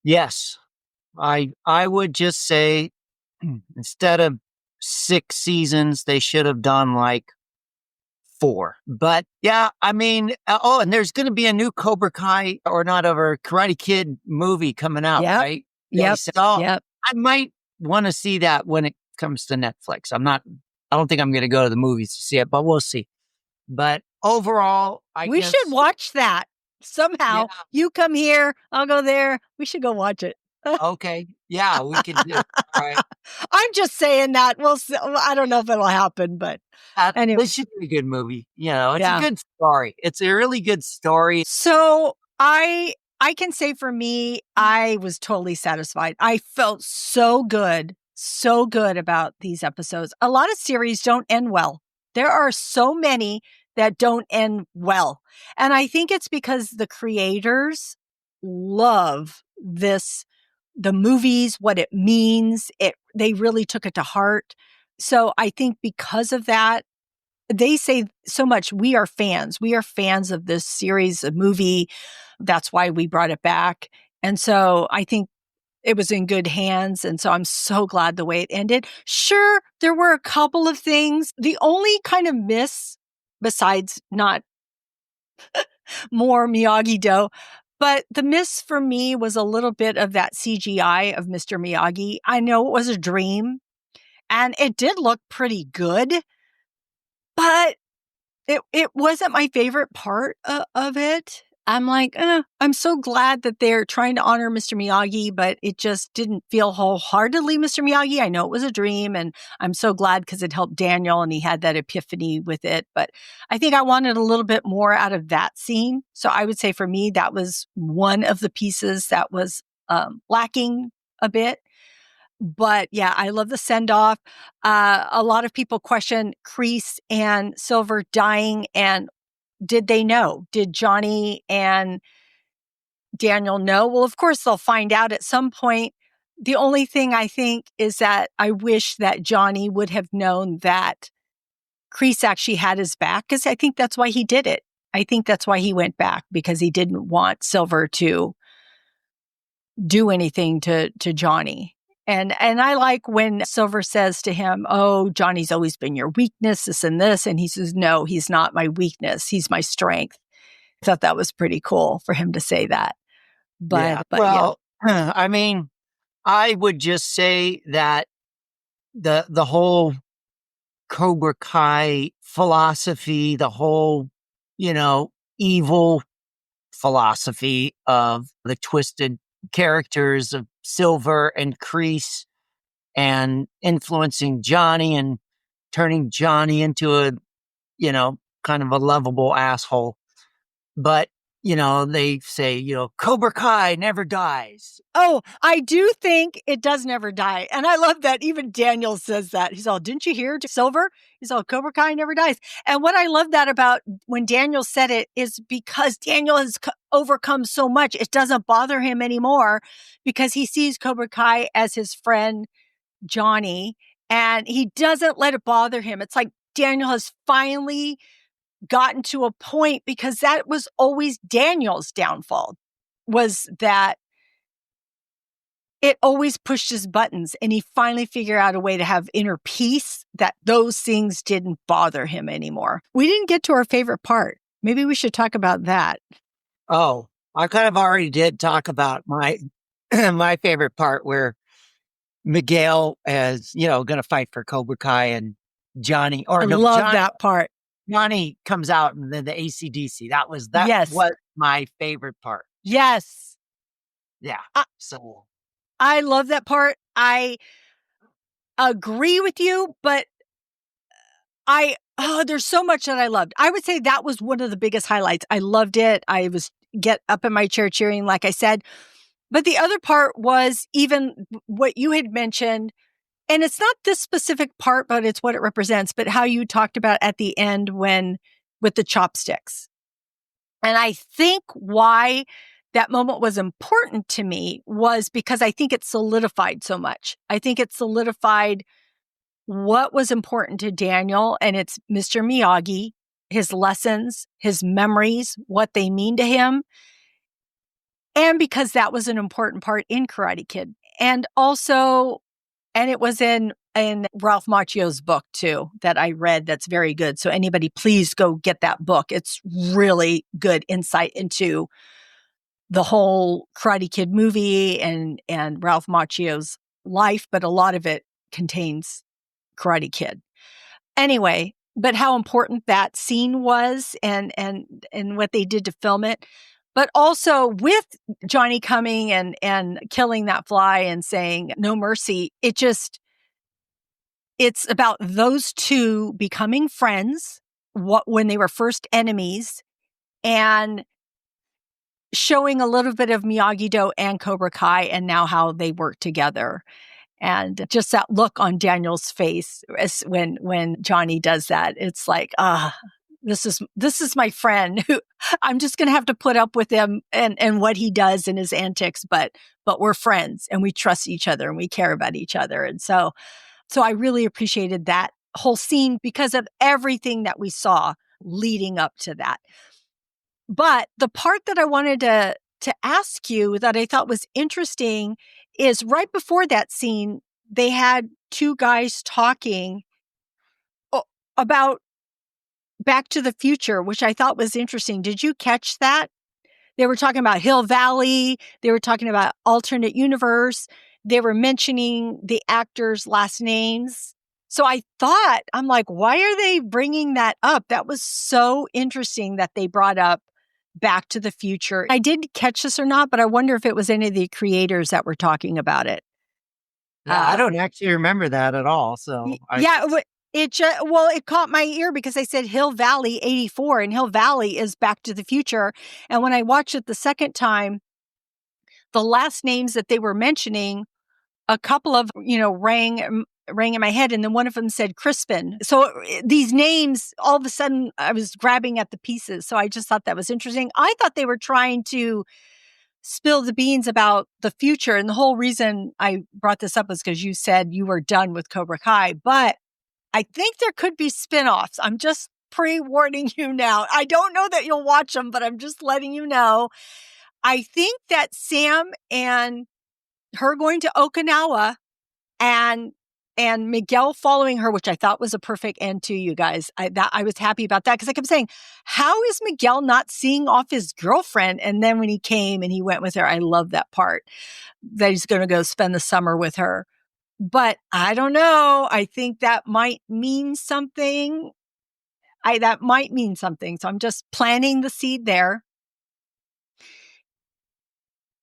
Yes. I would just say, instead of 6 seasons, they should have done like 4. But yeah, I mean, and there's going to be a new Cobra Kai, or not, of a Karate Kid movie coming out, right? Yep. I might want to see that when it comes to Netflix. I don't think I'm going to go to the movies to see it, but we'll see. But overall, I guess we should watch that somehow. Yeah. You come here, I'll go there. We should go watch it. Okay. Yeah, we can do. All right. I'm just saying that. I don't know if it'll happen, but anyway, This should be a good movie. You know, it's a yeah. good story. It's a really good story. So I can say for me, I was totally satisfied. I felt so good about these episodes. A lot of series don't end well. There are so many that don't end well. And I think it's because the creators love the movies, what it means. They really took it to heart. So I think because of that, they say so much. We are fans. We are fans of this series, of movie. That's why we brought it back. And so I think it was in good hands. And so I'm so glad the way it ended. Sure, there were a couple of things. The only kind of miss, besides not more Miyagi Do, but the miss for me was a little bit of that CGI of Mr. Miyagi. I know it was a dream and it did look pretty good, but it wasn't my favorite part of it. I'm like, I'm so glad that they're trying to honor Mr. Miyagi, but it just didn't feel wholeheartedly Mr. Miyagi. I know it was a dream, and I'm so glad because it helped Daniel and he had that epiphany with it. But I think I wanted a little bit more out of that scene. So I would say for me, that was one of the pieces that was lacking a bit. But yeah, I love the send off. A lot of people question Kreese and Silver dying, and did they know? Did Johnny and Daniel know? Well, of course, they'll find out at some point. The only thing I think is that I wish that Johnny would have known that Kreese actually had his back, because I think that's why he did it. I think that's why he went back, because he didn't want Silver to do anything to Johnny. And I like when Silver says to him, "Oh, Johnny's always been your weakness, this and this." And he says, "No, he's not my weakness. He's my strength." I thought that was pretty cool for him to say that. Yeah. But yeah. Well, I mean, I would just say that the whole Cobra Kai philosophy, the whole, you know, evil philosophy of the twisted characters of Silver and Kreese and influencing Johnny and turning Johnny into a, you know, kind of a lovable asshole. But, you know, they say, you know, Cobra Kai never dies. Oh, I do think it does never die. And I love that even Daniel says that. He's all, "Didn't you hear, Silver?" He's all, "Cobra Kai never dies." And what I love that about when Daniel said it is because Daniel has overcome so much. It doesn't bother him anymore because he sees Cobra Kai as his friend, Johnny, and he doesn't let it bother him. It's like Daniel has finally gotten to a point, because that was always Daniel's downfall, was that it always pushed his buttons, and he finally figured out a way to have inner peace, that those things didn't bother him anymore. We didn't get to our favorite part. Maybe we should talk about that. Oh, I kind of already did talk about my my favorite part where Miguel is, you know, going to fight for Cobra Kai and Johnny, or I no, love that part. Johnny comes out and then the AC/DC. That Yes. was my favorite part. Yes. Yeah. I, So I love that part. I agree with you, but there's so much that I loved. I would say that was one of the biggest highlights. I loved it. I was get up in my chair cheering, like I said. But the other part was even what you had mentioned, and it's not this specific part, but it's what it represents, but how you talked about at the end with the chopsticks. And I think why that moment was important to me was because I think it solidified so much. I think it solidified what was important to Daniel, and it's Mr. Miyagi, his lessons, his memories, what they mean to him. And because that was an important part in Karate Kid. And also, and it was in Ralph Macchio's book too, that I read, that's very good. So anybody, please go get that book. It's really good insight into the whole Karate Kid movie and Ralph Macchio's life, but a lot of it contains Karate Kid. Anyway, but how important that scene was and what they did to film it. But also with Johnny coming and killing that fly and saying no mercy, it's about those two becoming friends when they were first enemies, and showing a little bit of Miyagi-Do and Cobra Kai and now how they work together. And just that look on Daniel's face when Johnny does that, it's like, this is my friend who I'm just going to have to put up with him and what he does and his antics, but we're friends and we trust each other and we care about each other. And so I really appreciated that whole scene because of everything that we saw leading up to that. But the part that I wanted to ask you that I thought was interesting is right before that scene, they had two guys talking about Back to the Future, which I thought was interesting. Did you catch that? They were talking about Hill Valley. They were talking about alternate universe. They were mentioning the actors' last names. So I'm like, why are they bringing that up? That was so interesting that they brought up Back to the Future. I didn't catch this or not, but I wonder if it was any of the creators that were talking about it. Yeah, I don't actually remember that at all. So it caught my ear because they said Hill Valley 84, and Hill Valley is Back to the Future. And when I watched it the second time, the last names that they were mentioning, a couple of, rang in my head. And then one of them said Crispin. So these names, all of a sudden I was grabbing at the pieces. So I just thought that was interesting. I thought they were trying to spill the beans about the future. And the whole reason I brought this up was because you said you were done with Cobra Kai, but I think there could be spinoffs. I'm just pre-warning you now. I don't know that you'll watch them, but I'm just letting you know. I think that Sam and her going to Okinawa and Miguel following her, which I thought was a perfect end to, you guys. I was happy about that because I kept saying, how is Miguel not seeing off his girlfriend? And then when he came and he went with her, I love that part that he's going to go spend the summer with her. But I don't know. I think that might mean something. That might mean something. So I'm just planting the seed there.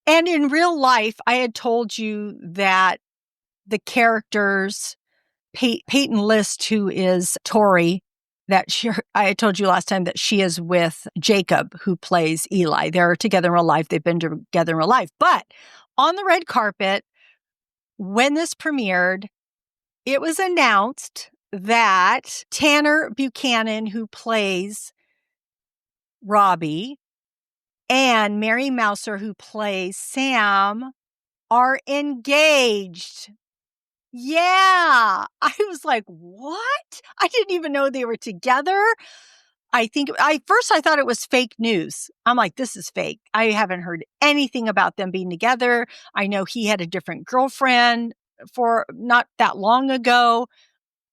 And in real life, I had told you that the characters, Peyton List, who is Tori, I told you last time that she is with Jacob, who plays Eli. They're together in real life. They've been together in real life. But on the red carpet, when this premiered, it was announced that Tanner Buchanan, who plays Robbie, and Mary Mouser, who plays Sam, are engaged. Yeah. I was like, what? I didn't even know they were together. I thought it was fake news. I'm like, this is fake. I haven't heard anything about them being together. I know he had a different girlfriend for not that long ago,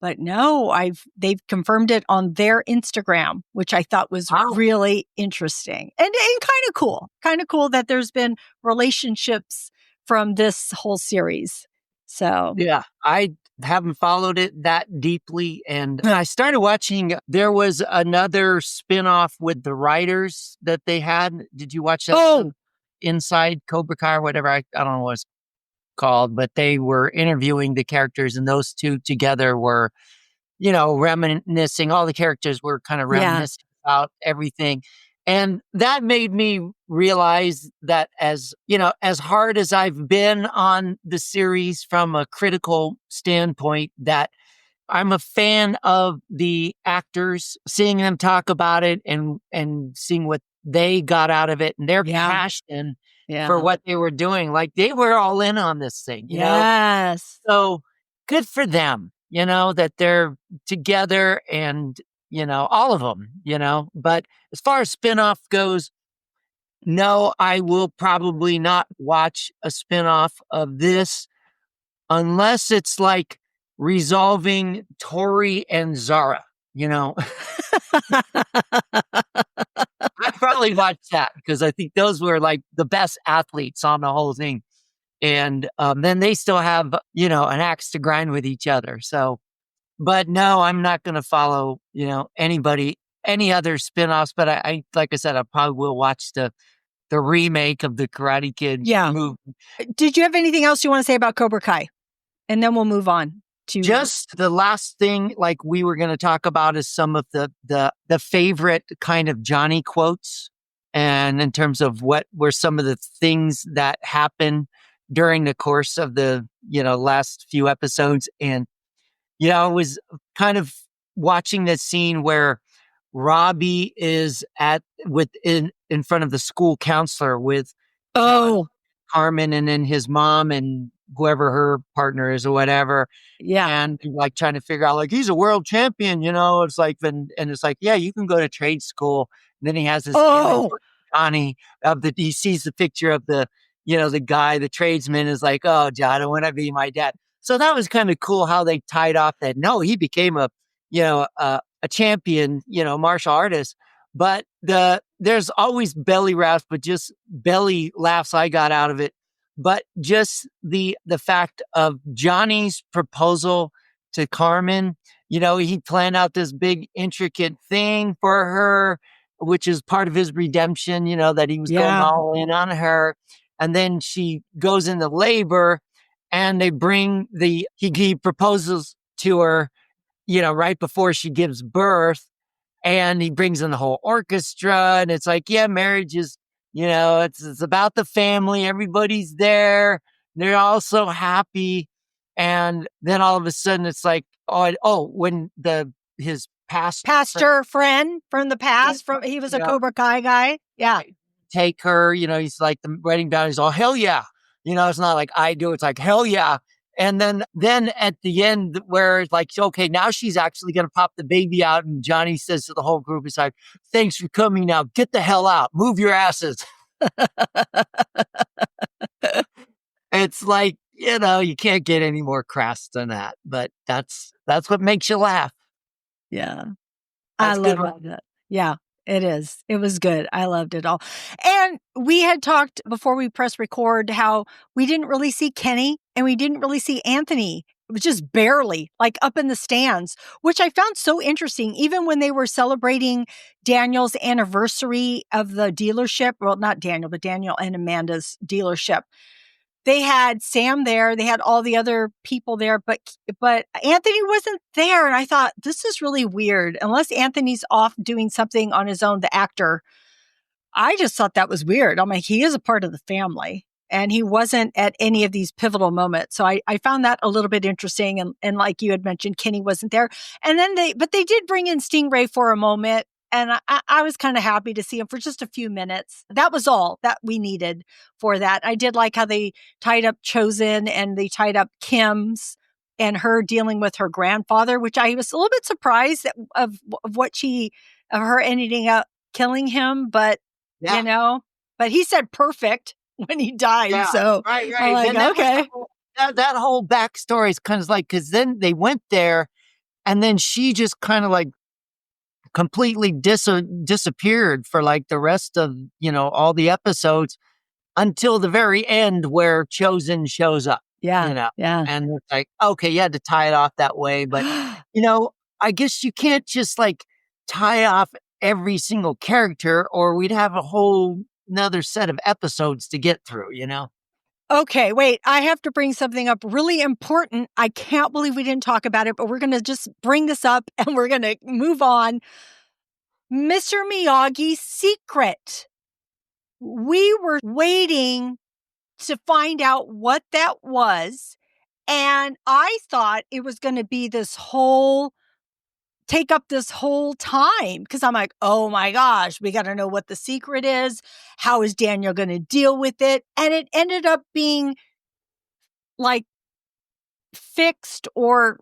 but no, they've confirmed it on their Instagram, which I thought was really interesting and kind of cool. Kind of cool that there's been relationships from this whole series. So yeah, I haven't followed it that deeply. And I started watching, there was another spinoff with the writers that they had. Did you watch that? Oh, Inside Cobra Kai or whatever. I don't know what it's called, but they were interviewing the characters, and those two together were, reminiscing. All the characters were kind of reminiscing about everything. And that made me realize that as hard as I've been on the series from a critical standpoint, that I'm a fan of the actors, seeing them talk about it and seeing what they got out of it and their passion for what they were doing. Like, they were all in on this thing, you know? So good for them, that they're together and, all of them, but as far as spinoff goes, no, I will probably not watch a spinoff of this unless it's like resolving Tori and Zara, I'd probably watch that because I think those were like the best athletes on the whole thing. And then they still have, an axe to grind with each other. So, but no, I'm not going to follow, any other spinoffs. But I, like I said, I probably will watch the the remake of the Karate Kid movie. Did you have anything else you want to say about Cobra Kai? And then we'll move on to just the last thing, like we were going to talk about, is some of the favorite kind of Johnny quotes, and in terms of what were some of the things that happened during the course of the last few episodes. And I was kind of watching this scene where Robbie is in front of the school counselor with Carmen and then his mom and whoever her partner is or whatever. Yeah. And like trying to figure out, like, he's a world champion, it's like, and it's like, yeah, you can go to trade school. And then he has this image of Johnny he sees the picture of the guy, the tradesman is like, oh, John, I want to be my dad. So that was kind of cool how they tied off that. No, he became a champion, martial artist. But there's always belly laughs, but just belly laughs I got out of it. But just the fact of Johnny's proposal to Carmen, he planned out this big intricate thing for her, which is part of his redemption, that he was going all in on her. And then she goes into labor and they bring he proposes to her, right before she gives birth. And he brings in the whole orchestra, and it's like, yeah, marriage is, it's about the family. Everybody's there. They're all so happy. And then all of a sudden it's like, when his pastor friend from the past, he was a Cobra Kai guy. Yeah. Take her, he's like the wedding band. He's all, hell yeah. It's not like I do. It's like, hell yeah. And then at the end, where it's like, okay, now she's actually going to pop the baby out. And Johnny says to the whole group, he's like, thanks for coming now. Get the hell out. Move your asses. It's like, you can't get any more crass than that. But that's what makes you laugh. Yeah. I love that. Yeah. It is. It was good. I loved it all. And we had talked before we press record how we didn't really see Kenny and we didn't really see Anthony. It was just barely, like, up in the stands, which I found so interesting. Even when they were celebrating Daniel's anniversary of the dealership, well, not Daniel, but Daniel and Amanda's dealership. They had Sam there. They had all the other people there, but Anthony wasn't there. And I thought, this is really weird. Unless Anthony's off doing something on his own, the actor. I just thought that was weird. I'm like, he is a part of the family. And he wasn't at any of these pivotal moments. So I found that a little bit interesting. And like you had mentioned, Kenny wasn't there. And then they did bring in Stingray for a moment. And I was kind of happy to see him for just a few minutes. That was all that we needed for that. I did like how they tied up Chosen and they tied up Kim's and her dealing with her grandfather, which I was a little bit surprised of her ending up killing him. But, but he said perfect when he died. Yeah, so right. I'm like, okay. That whole backstory is kind of like, because then they went there and then she just kind of like completely disappeared for like the rest of, all the episodes until the very end where Chosen shows up. Yeah. Yeah. And it's like, okay, you had to tie it off that way. But, I guess you can't just like tie off every single character or we'd have a whole another set of episodes to get through, Okay, wait, I have to bring something up really important. I can't believe we didn't talk about it, but we're going to just bring this up and we're going to move on. Mr. Miyagi's secret. We were waiting to find out what that was. And I thought it was going to be take up this whole time because I'm like, oh my gosh, we got to know what the secret is. How is Daniel going to deal with it? And it ended up being like fixed or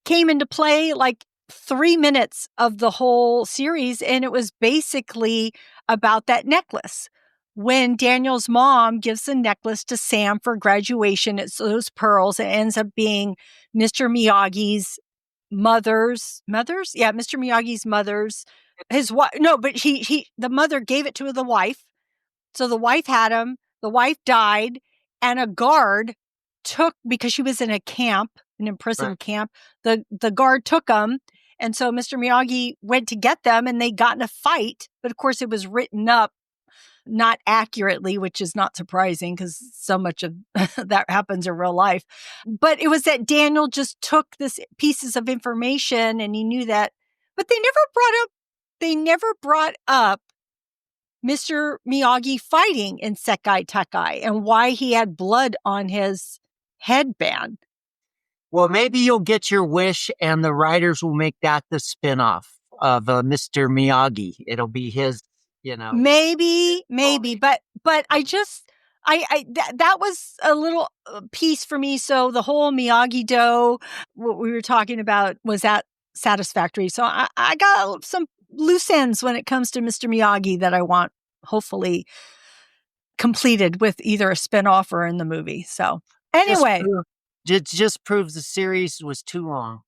came into play like 3 minutes of the whole series. And it was basically about that necklace. When Daniel's mom gives the necklace to Sam for graduation, it's those pearls. It ends up being Mr. Miyagi's mother's. Yeah, Mr. Miyagi's mother's. His wife. No, but the mother gave it to the wife. So the wife had him. The wife died, and a guard because she was in a camp, an imprisoned camp. The guard took him, and so Mr. Miyagi went to get them, and they got in a fight. But of course, it was written up not accurately, which is not surprising because so much of that happens in real life. But it was that Daniel just took this pieces of information and he knew that, but they never brought up Mr. Miyagi fighting in Sekai Takai and why he had blood on his headband. Well, maybe you'll get your wish and the writers will make that the spinoff of Mr. Miyagi. It'll be his, Maybe, but that was a little piece for me. So the whole Miyagi Do, what we were talking about, was that satisfactory. So I got some loose ends when it comes to Mr. Miyagi that I want hopefully completed with either a spinoff or in the movie. So anyway. It just proves the series was too long.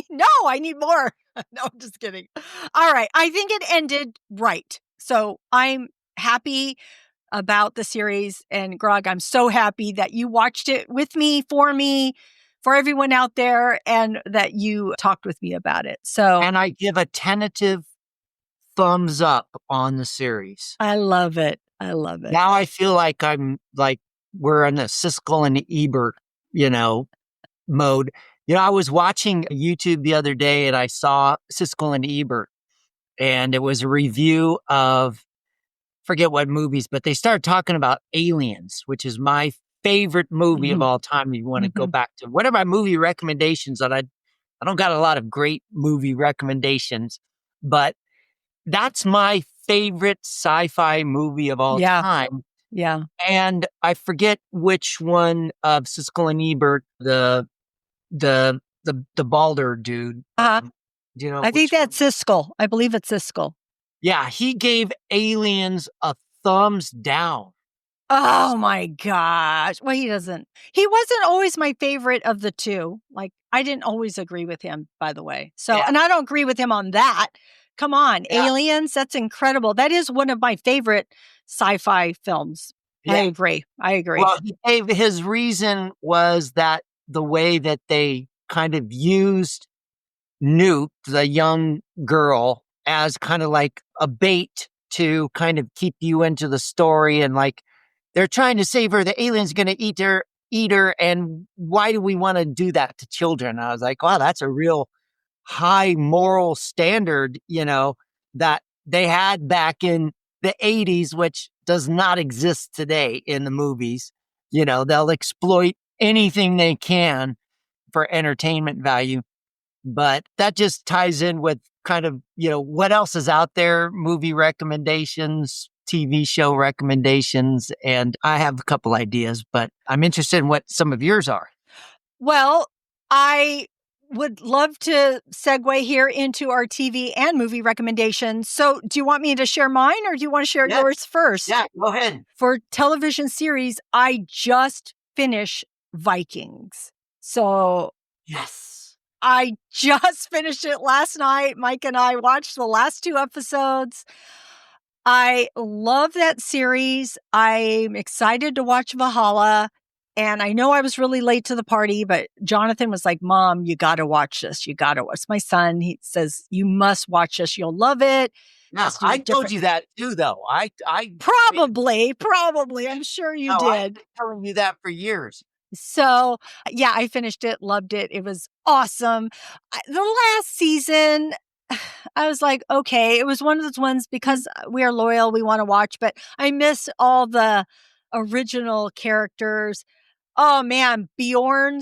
No, I need more. No, I'm just kidding. All right. I think it ended right. So I'm happy about the series. And Grog, I'm so happy that you watched it with me, for everyone out there, and that you talked with me about it. So, and I give a tentative thumbs up on the series. I love it. I love it. Now I feel like we're in the Siskel and Ebert, mode. I was watching YouTube the other day and I saw Siskel and Ebert, and it was a review of, forget what movies, but they started talking about Aliens, which is my favorite movie of all time. You want to go back to what are my movie recommendations? And I don't got a lot of great movie recommendations, but that's my favorite sci-fi movie of all time. Yeah. And I forget which one of Siskel and Ebert, the balder dude. I think that's Siskel. I believe it's Siskel. Yeah, he gave Aliens a thumbs down. Oh my gosh. Well, he wasn't always my favorite of the two. Like, I didn't always agree with him, by the way. So, and I don't agree with him on that. Come on, Aliens, that's incredible. That is one of my favorite sci-fi films. Yeah. I agree. Well, his reason was that the way that they kind of used Newt, the young girl, as kind of like a bait to kind of keep you into the story, and like they're trying to save her. The alien's going to eat her. And why do we want to do that to children? I was like, wow, that's a real high moral standard, that they had back in the 80s, which does not exist today in the movies. They'll exploit anything they can for entertainment value. But that just ties in with kind of, what else is out there, movie recommendations, TV show recommendations. And I have a couple ideas, but I'm interested in what some of yours are. Well, I would love to segue here into our TV and movie recommendations. So do you want me to share mine or do you want to share yours first? Yeah, go ahead. For television series, I just finished Vikings. So yes, I just finished it last night. Mike and I watched the last 2 episodes. I love that series. I'm excited to watch Valhalla. And I know I was really late to the party, but Jonathan was like, Mom, you got to watch this. You got to watch. My son, he says, you must watch this. You'll love it. No, I told you that too, though. I probably. I'm sure you did. I've been telling you that for years. So, yeah, I finished it, loved it. It was awesome. The last season, I was like, okay, it was one of those ones because we are loyal, we want to watch, but I miss all the original characters. Oh man, Bjorn,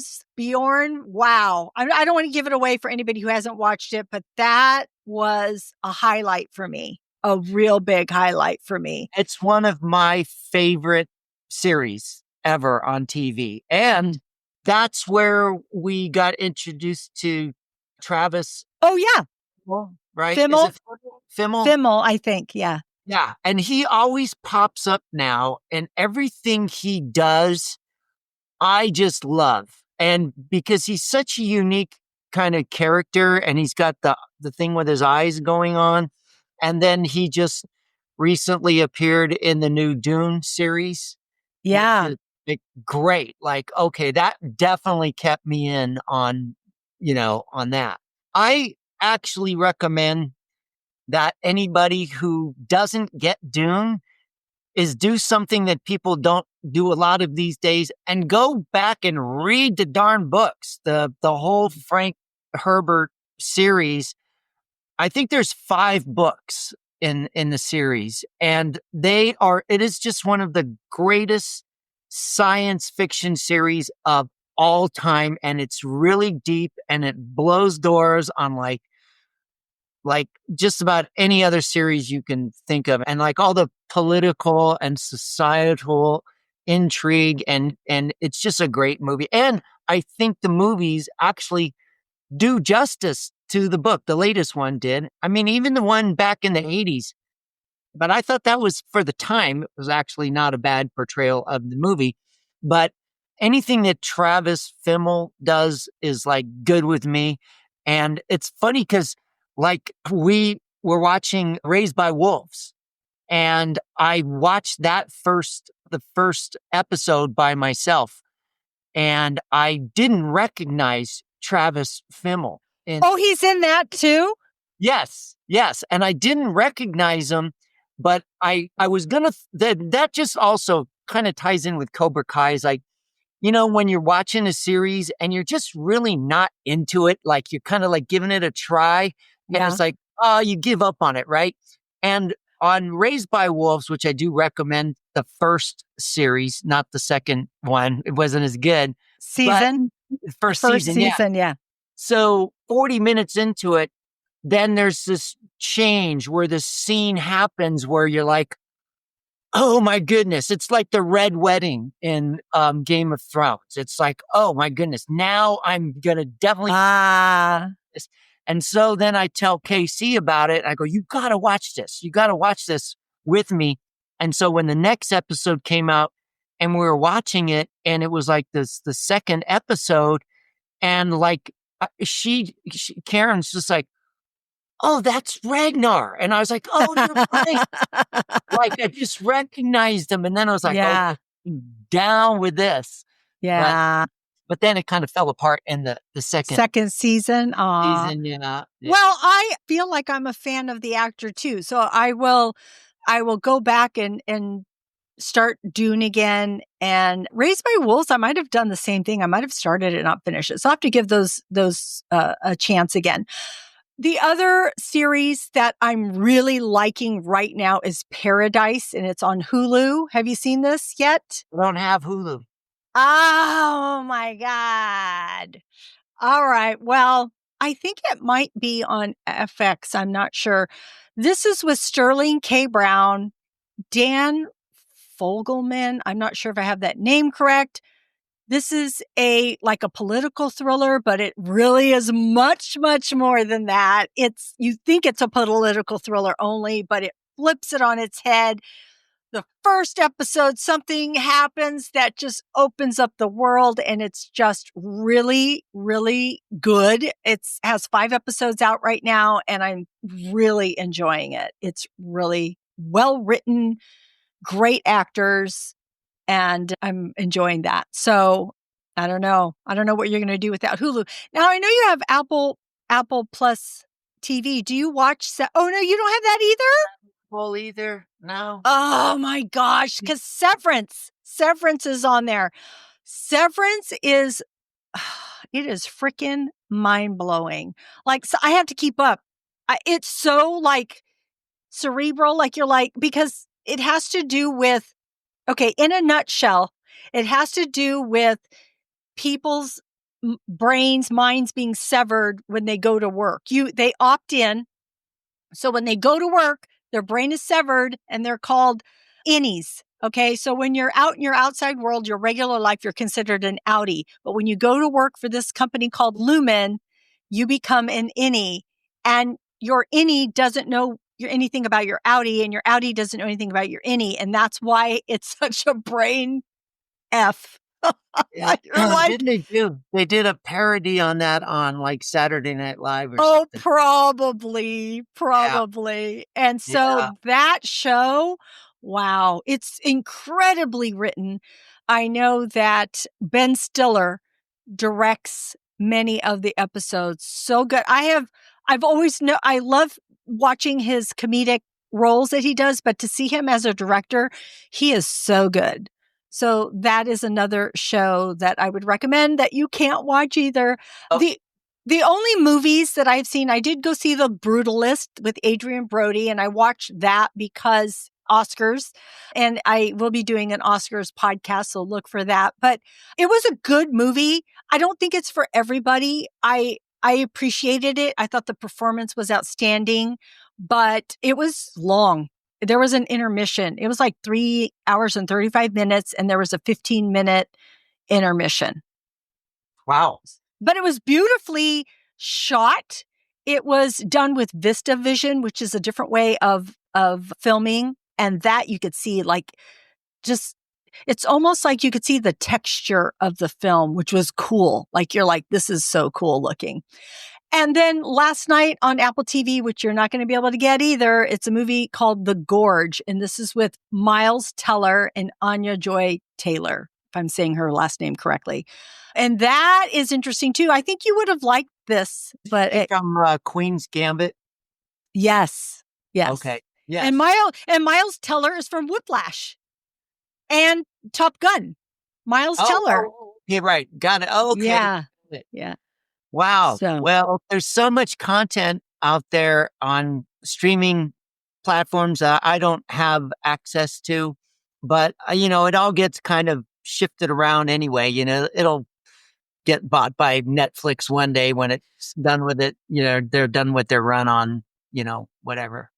wow. I don't want to give it away for anybody who hasn't watched it, but that was a highlight for me, a real big highlight for me. It's one of my favorite series ever on TV. And that's where we got introduced to Travis. Oh, yeah. Right? Fimmel? Fimmel, I think. Yeah. Yeah. And he always pops up now, and everything he does, I just love. And because he's such a unique kind of character, and he's got the thing with his eyes going on. And then he just recently appeared in the new Dune series. Yeah. Great. Like, okay, that definitely kept me in on that. I actually recommend that anybody who doesn't get Dune is do something that people don't do a lot of these days and go back and read the darn books. The whole Frank Herbert series. I think there's 5 books in the series, and it is just one of the greatest science fiction series of all time, and it's really deep and it blows doors on like just about any other series you can think of, and like all the political and societal intrigue, and it's just a great movie. And I think the movies actually do justice to the book. The latest one did. I mean, even the one back in the 80s, but I thought that was, for the time, it was actually not a bad portrayal of the movie. But anything that Travis Fimmel does is like good with me. And it's funny because like we were watching Raised by Wolves, and I watched the first episode by myself, and I didn't recognize Travis Fimmel. Oh, he's in that too? Yes. And I didn't recognize him, but I was gonna, that just also kind of ties in with Cobra Kai. Is like, when you're watching a series and you're just really not into it, like you're kind of like giving it a try, and it's like, oh, you give up on it, right? And on Raised by Wolves, which I do recommend the first series, not the second one. It wasn't as good. Season? First season, yeah. So 40 minutes into it, then there's this change where the scene happens where you're like, oh my goodness, it's like the Red Wedding in Game of Thrones. It's like, oh my goodness, now I'm going to definitely. And so then I tell KC about it. I go, you got to watch this. You got to watch this with me. And so when the next episode came out and we were watching it, and it was like the second episode, and like Karen's just like, oh, that's Ragnar. And I was like, oh, you're right. Like I just recognized him. And then I was like, oh, down with this. Yeah. But then it kind of fell apart in the second season. season. Yeah. Well, I feel like I'm a fan of the actor too. So I will go back and start Dune again. And Raised by Wolves, I might have done the same thing. I might have started it and not finished it. So I have to give those a chance again. The other series that I'm really liking right now is Paradise, and it's on Hulu. Have you seen this yet? I don't have Hulu. Oh my God. All right. Well, I think it might be on FX. I'm not sure. This is with Sterling K. Brown, Dan Fogelman. I'm not sure if I have that name correct. This is a political thriller, but it really is much, much more than that. You think it's a political thriller only, but it flips it on its head. The first episode, something happens that just opens up the world, and it's just really, really good. It has 5 episodes out right now, and I'm really enjoying it. It's really well written, great actors, and I'm enjoying that. So I don't know. I don't know what you're going to do without Hulu. Now I know you have Apple Plus TV. Do you watch? Oh no, you don't have that either? Well, either. No. Oh my gosh. Cause Severance is on there. Severance is, it is freaking mind blowing. Like, so I have to keep up. It's so cerebral. Because it has to do with, okay, in a nutshell, it has to do with people's minds being severed when they go to work. They opt in. So when they go to work, their brain is severed and they're called innies. Okay. So when you're out in your outside world, your regular life, you're considered an outie. But when you go to work for this company called Lumen, you become an innie, and your innie doesn't know anything about your outie, and your outie doesn't know anything about your innie. And that's why it's such a brain F. Didn't they do? They did a parody on that on Saturday Night Live or something. Probably. Yeah. And so that show, wow, it's incredibly written. I know that Ben Stiller directs many of the episodes. So good. I love watching his comedic roles that he does, but to see him as a director, he is so good. So that is another show that I would recommend that you can't watch either. Oh. The only movies that I've seen, I did go see The Brutalist with Adrian Brody, and I watched that because Oscars, and I will be doing an Oscars podcast, so look for that. But it was a good movie. I don't think it's for everybody. I appreciated it. I thought the performance was outstanding, but it was long. There was an intermission. It was like 3 hours and 35 minutes, and there was a 15-minute intermission. Wow. But it was beautifully shot. It was done with Vista Vision, which is a different way of filming. And that you could see it's almost like you could see the texture of the film, which was cool. Like you're like, this is so cool looking. And then last night on Apple TV, which you're not going to be able to get either, it's a movie called The Gorge. And this is with Miles Teller and Anya Joy Taylor, if I'm saying her last name correctly. And that is interesting too. I think you would have liked this, but from Queen's Gambit. Yes. Okay. Yeah. And Miles Teller is from Whiplash and Top Gun. Miles Teller. Yeah, right. Got it. Oh, okay. Yeah. Wow. Well, there's so much content out there on streaming platforms that I don't have access to, but it all gets kind of shifted around anyway. It'll get bought by Netflix one day when it's done with it. They're done with their run on, whatever.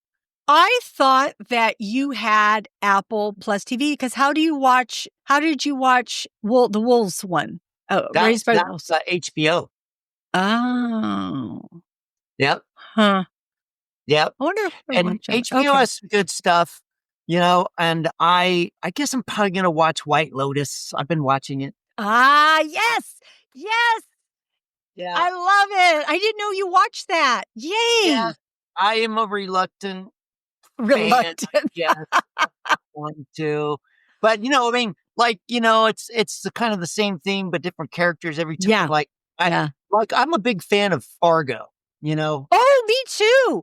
I thought that you had Apple Plus TV because how did you watch the Wolves one? Raised by Wolves. HBO. Oh. Yep. Huh. Yep. I wonder if and HBO has some good stuff, and I guess I'm probably going to watch White Lotus. I've been watching it. Yes. Yeah. I love it. I didn't know you watched that. Yay. Yeah. I am a reluctant fan. Yes. One, two. But, it's the kind of the same theme, but different characters every time. Yeah. I'm a big fan of Fargo, Oh, me too.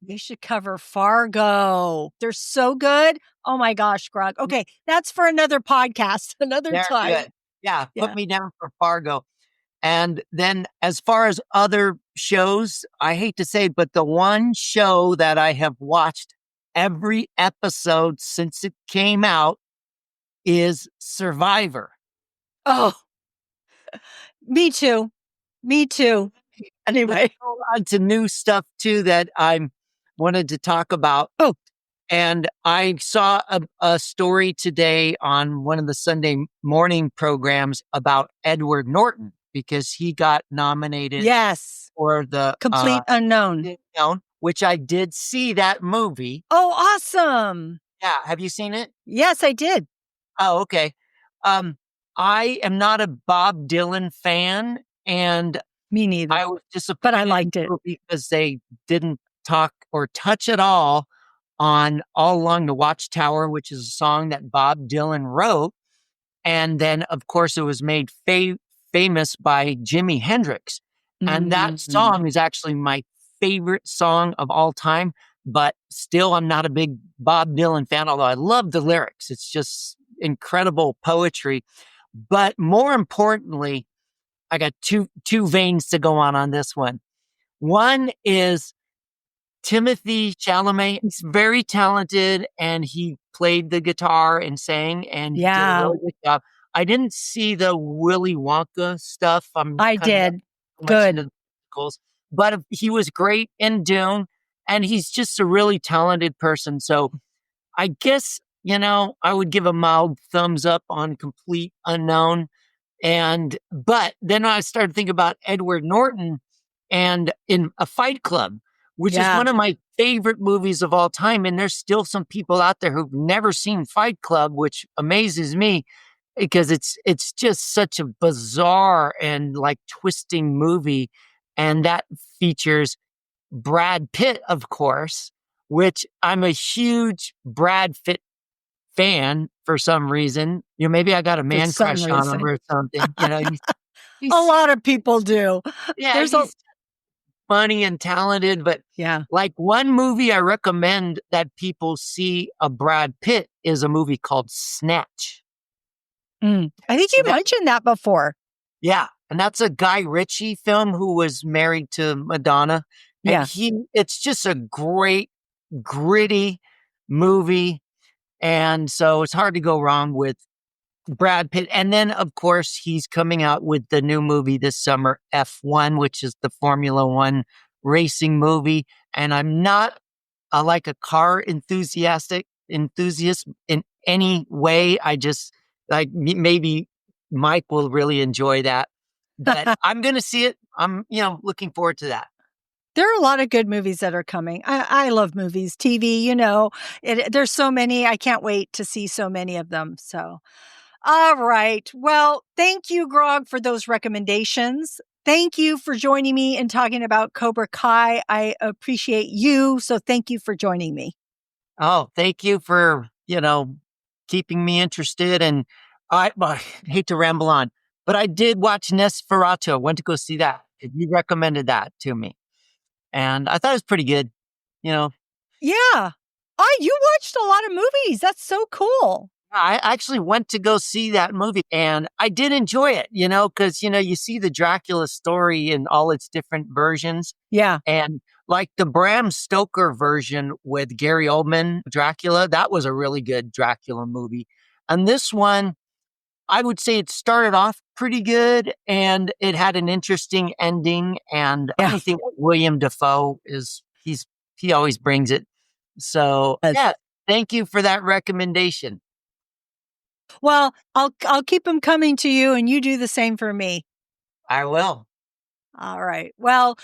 They should cover Fargo. They're so good. Oh my gosh, Grog. Okay. That's for another podcast, another time. Good. Yeah. Put me down for Fargo. And then as far as other shows, I hate to say it, but the one show that I have watched every episode since it came out is Survivor. Oh, me too. Anyway, on to new stuff too that I wanted to talk about. Oh, and I saw a story today on one of the Sunday morning programs about Edward Norton because he got nominated. Yes, for the Complete Unknown, which I did see that movie. Oh, awesome! Yeah, have you seen it? Yes, I did. Oh, okay. I am not a Bob Dylan fan, and me neither. I was disappointed, but I liked it because they didn't talk or touch at all on All Along the Watchtower, which is a song that Bob Dylan wrote, and then of course it was made famous by Jimi Hendrix, and that song is actually my favorite song of all time. But still, I'm not a big Bob Dylan fan, although I love the lyrics. It's just incredible poetry. But more importantly, I got two veins to go on this one. One is Timothy Chalamet. He's very talented, and he played the guitar and sang, and he did a really good job. I didn't see the Willy Wonka stuff. I did. Good. But he was great in Dune, and he's just a really talented person. So I guess, I would give a mild thumbs up on Complete Unknown. But then I started thinking about Edward Norton and in A Fight Club, which is one of my favorite movies of all time. And there's still some people out there who've never seen Fight Club, which amazes me because it's just such a bizarre and twisting movie. And that features Brad Pitt, of course, which I'm a huge Brad Pitt fan for some reason. Maybe I got a man crush on him or something. A lot of people do. Yeah, funny and talented. But Yeah. like one movie I recommend that people see of Brad Pitt is a movie called Snatch. I think you mentioned that before. Yeah. And that's a Guy Ritchie film who was married to Madonna. And Yeah. it's just a great, gritty movie. And so it's hard to go wrong with Brad Pitt. And then, of course, he's coming out with the new movie this summer, F1, which is the Formula One racing movie. And I'm not like a car enthusiast in any way. I just like maybe Mike will really enjoy that. But I'm going to see it. I'm, looking forward to that. There are a lot of good movies that are coming. I love movies, TV, there's so many. I can't wait to see so many of them. So, all right. Well, thank you, Grog, for those recommendations. Thank you for joining me and talking about Cobra Kai. I appreciate you. So thank you for joining me. Oh, thank you for, keeping me interested. And I hate to ramble on, but I did watch Nosferatu. I went to go see that. You recommended that to me. And I thought it was pretty good, Yeah. Oh, you watched a lot of movies. That's so cool. I actually went to go see that movie and I did enjoy it, because, you see the Dracula story in all its different versions. Yeah. And like the Bram Stoker version with Gary Oldman, Dracula, that was a really good Dracula movie. And this one, I would say it started off pretty good and it had an interesting ending. And I think William Dafoe he always brings it. So yeah, thank you for that recommendation. Well, I'll keep them coming to you and you do the same for me. I will. All right. Well,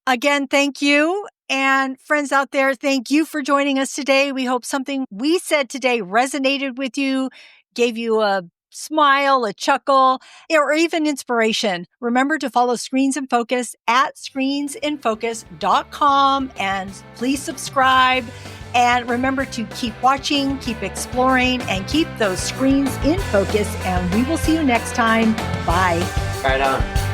again, thank you. And friends out there, thank you for joining us today. We hope something we said today resonated with you, gave you a smile, a chuckle, or even inspiration. Remember to follow Screens in Focus at screensinfocus.com and please subscribe. And remember to keep watching, keep exploring, and keep those screens in focus. And we will see you next time. Bye. Right on.